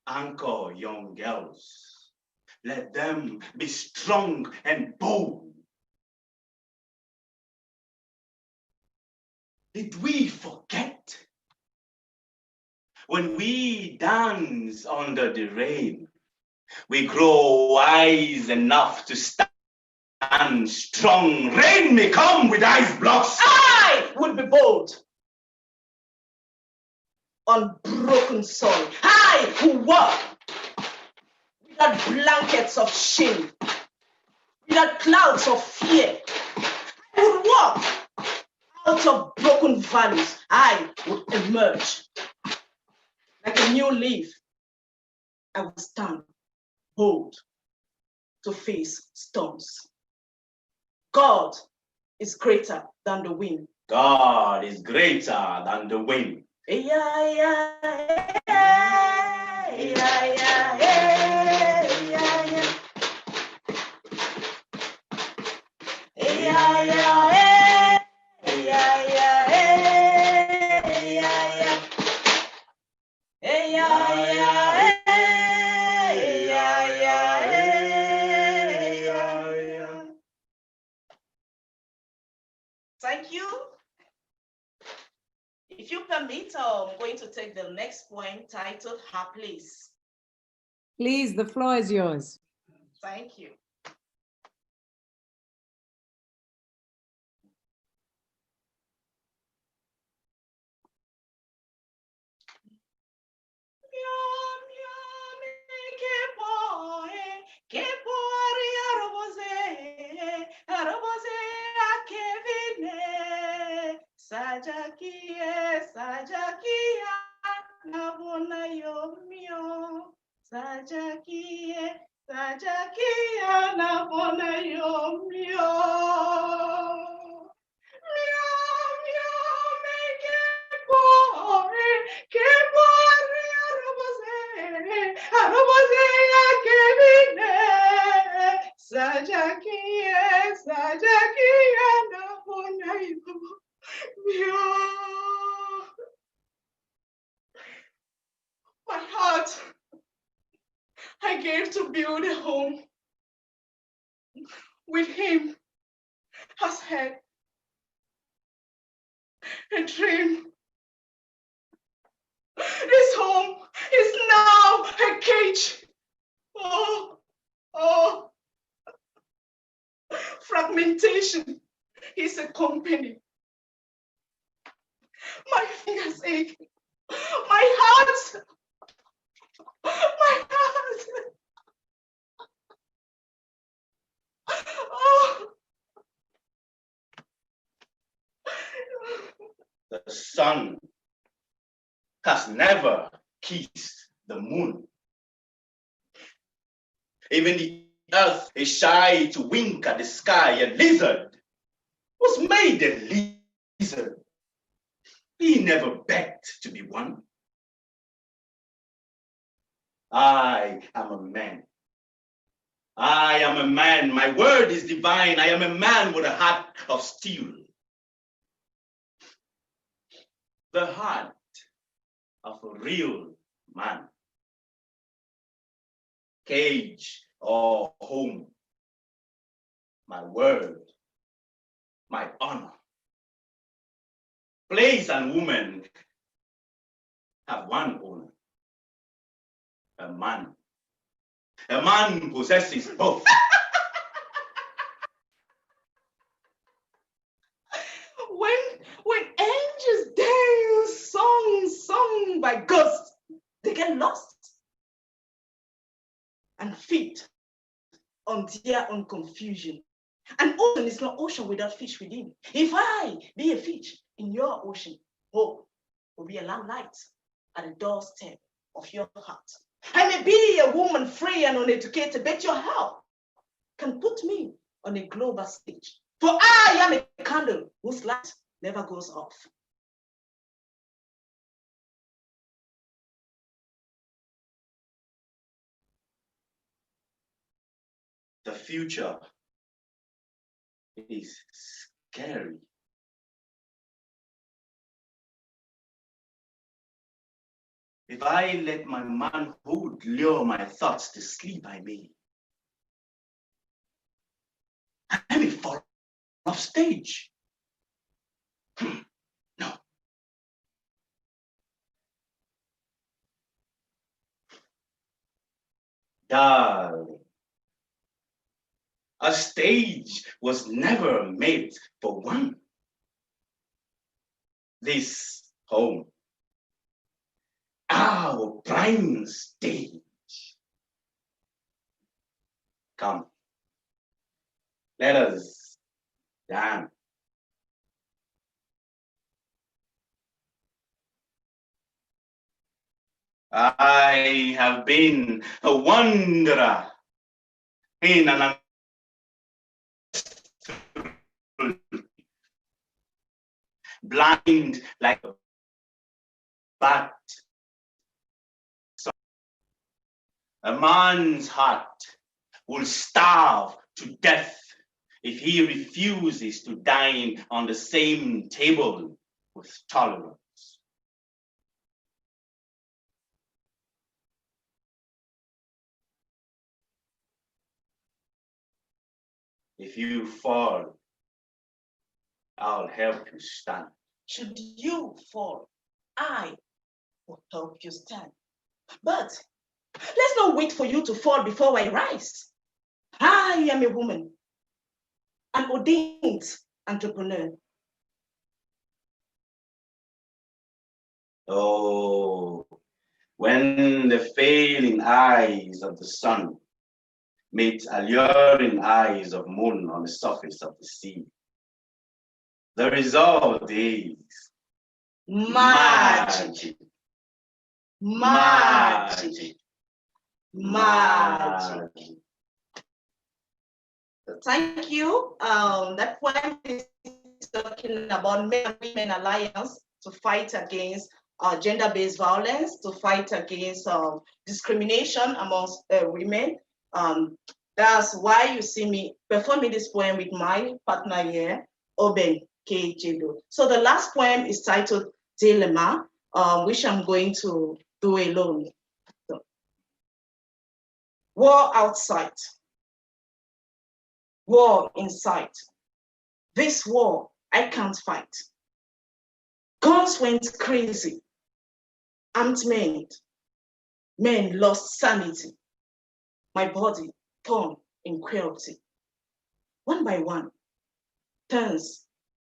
anchor young girls. Let them be strong and bold. Did we forget? When we dance under the rain, we grow wise enough to stand strong. Rain may come with ice blocks. I would be bold on broken soil. I who walk without blankets of shame, without clouds of fear. I would walk out of broken valleys. I would emerge like a new leaf. I would stand bold to face storms. God is greater than the wind. God is greater than the wind. Thank you. If you permit, I'm going to take the next poem titled Her Place. Please, the floor is yours. Thank you. Sajakia, nabona yomio. Sajakia, nabona yomio. Meow, meow, make it boy, que boy, arabose, kevine. Sajakia, nabona yomio. My heart, I gave to build a home with him as head, a dream. This home is now a cage. Oh, fragmentation is a company. My fingers ache, my heart. My heart. The sun has never kissed the moon. Even the earth is shy to wink at the sky. A lizard was made a lizard. He never begged to be one. I am a man. I am a man. My word is divine. I am a man with a heart of steel. The heart of a real man. Cage or home. My word. My honor. Place and woman have one owner. A man. A man possesses both. When angels dance, sung by ghosts, they get lost and feed on their own confusion. An ocean is not ocean without fish within. If I be a fish in your ocean, hope will be a lamplight at the doorstep of your heart. I may be a woman free and uneducated, but your help can put me on a global stage. For I am a candle whose light never goes off. The future is scary. If I let my manhood lure my thoughts to sleep, I may fall off stage. No. Darling, a stage was never made for one. This home, our prime stage. Come, let us dance. I have been a wanderer in an blind like a bat. A man's heart will starve to death if he refuses to dine on the same table with tolerance. If you fall, I'll help you stand. Should you fall, I will help you stand. But let's not wait for you to fall before I rise. I am a woman, an ordained entrepreneur. Oh, when the failing eyes of the sun meet alluring eyes of moon on the surface of the sea, the result is magic. Magic. Magic. Thank you. That poem is talking about men and women alliance to fight against gender-based violence, to fight against discrimination amongst women. That's why you see me performing this poem with my partner here, Oben K. Jedo. So the last poem is titled Dilemma, which I'm going to do alone. So, war outside, war inside. This war I can't fight. Guns went crazy. Armed men lost sanity. My body torn in cruelty. One by one, turns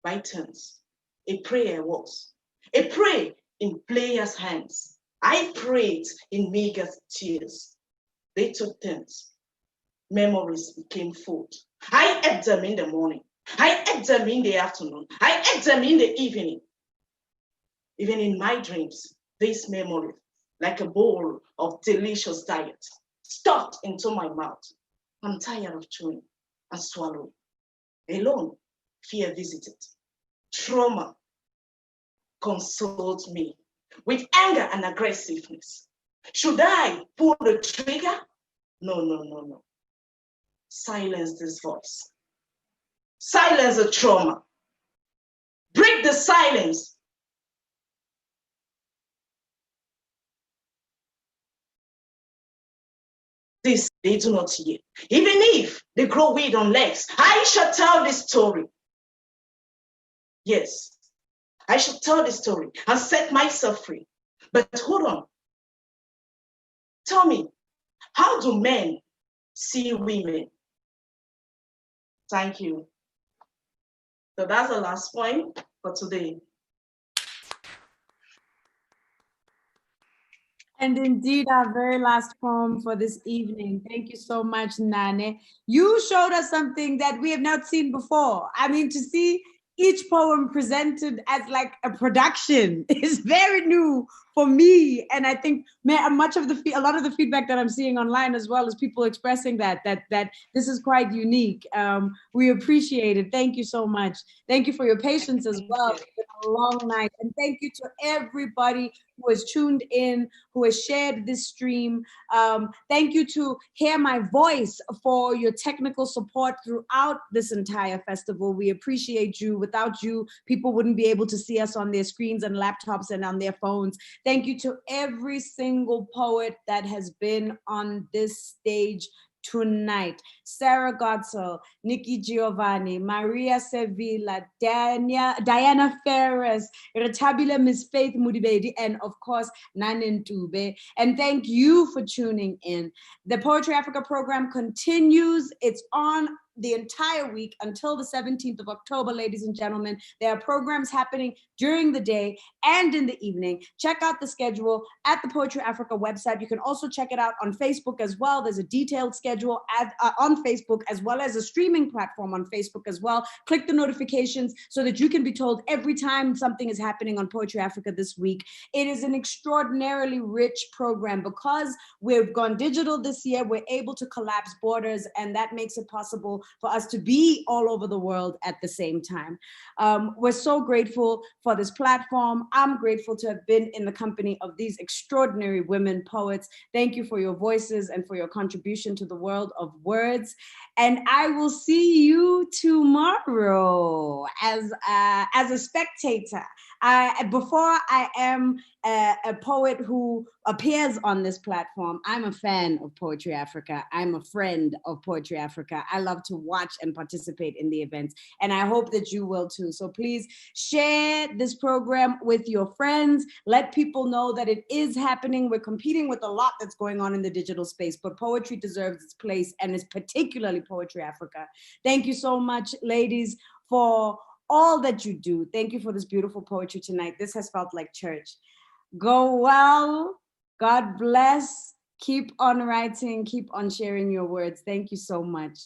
by turns, a prayer was. A prey in players' hands. I prayed in meager tears. They took turns. Memories became food. I ate them in the morning. I ate them in the afternoon. I ate them in the evening. Even in my dreams, this memory, like a bowl of delicious diet, stuffed into my mouth. I'm tired of chewing and swallowing. Alone, fear visited. Trauma consoled me with anger and aggressiveness. Should I pull the trigger? No, no, no, no. Silence this voice. Silence the trauma. Break the silence. This they do not hear. Even if they grow weed on legs, I shall tell this story. Yes, I shall tell this story and set myself free. But hold on. Tell me, how do men see women? Thank you. So that's the last point for today. And indeed, our very last poem for this evening. Thank you so much, Nnane. You showed us something that we have not seen before. I mean, to see each poem presented as like a production is very new for me. And I think a lot of the feedback that I'm seeing online as well is people expressing that this is quite unique. We appreciate it. Thank you so much. Thank you for your patience as well. It's been a long night. And thank you to everybody who has tuned in, who has shared this stream. Thank you to Hear My Voice for your technical support throughout this entire festival. We appreciate you. Without you, people wouldn't be able to see us on their screens and laptops and on their phones. Thank you to every single poet that has been on this stage tonight. Sarah Godsell, Nikki Giovanni, Maria Sevilla, Diana Ferrus, Retabile Miss Faith Mudibedi, and of course, Nnane Ntube. And thank you for tuning in. The Poetry Africa program continues. It's on the entire week until the 17th of October, ladies and gentlemen. There are programs happening during the day and in the evening. Check out the schedule at the Poetry Africa website. You can also check it out on Facebook as well. There's a detailed schedule on Facebook, as well as a streaming platform on Facebook as well. Click the notifications so that you can be told every time something is happening on Poetry Africa this week. It is an extraordinarily rich program. Because we've gone digital this year, we're able to collapse borders, and that makes it possible for us to be all over the world at the same time. We're so grateful for this platform. I'm grateful to have been in the company of these extraordinary women poets. Thank you for your voices and for your contribution to the world of words. And I will see you tomorrow as a spectator. Before I am a poet who appears on this platform, I'm a fan of Poetry Africa. I'm a friend of Poetry Africa. I love to watch and participate in the events, and I hope that you will too. So please share this program with your friends. Let people know that it is happening. We're competing with a lot that's going on in the digital space, but poetry deserves its place, and it's particularly Poetry Africa. Thank you so much, ladies, for all that you do. Thank you for this beautiful poetry tonight. This has felt like church. Go well. God bless. Keep on writing. Keep on sharing your words. Thank you so much.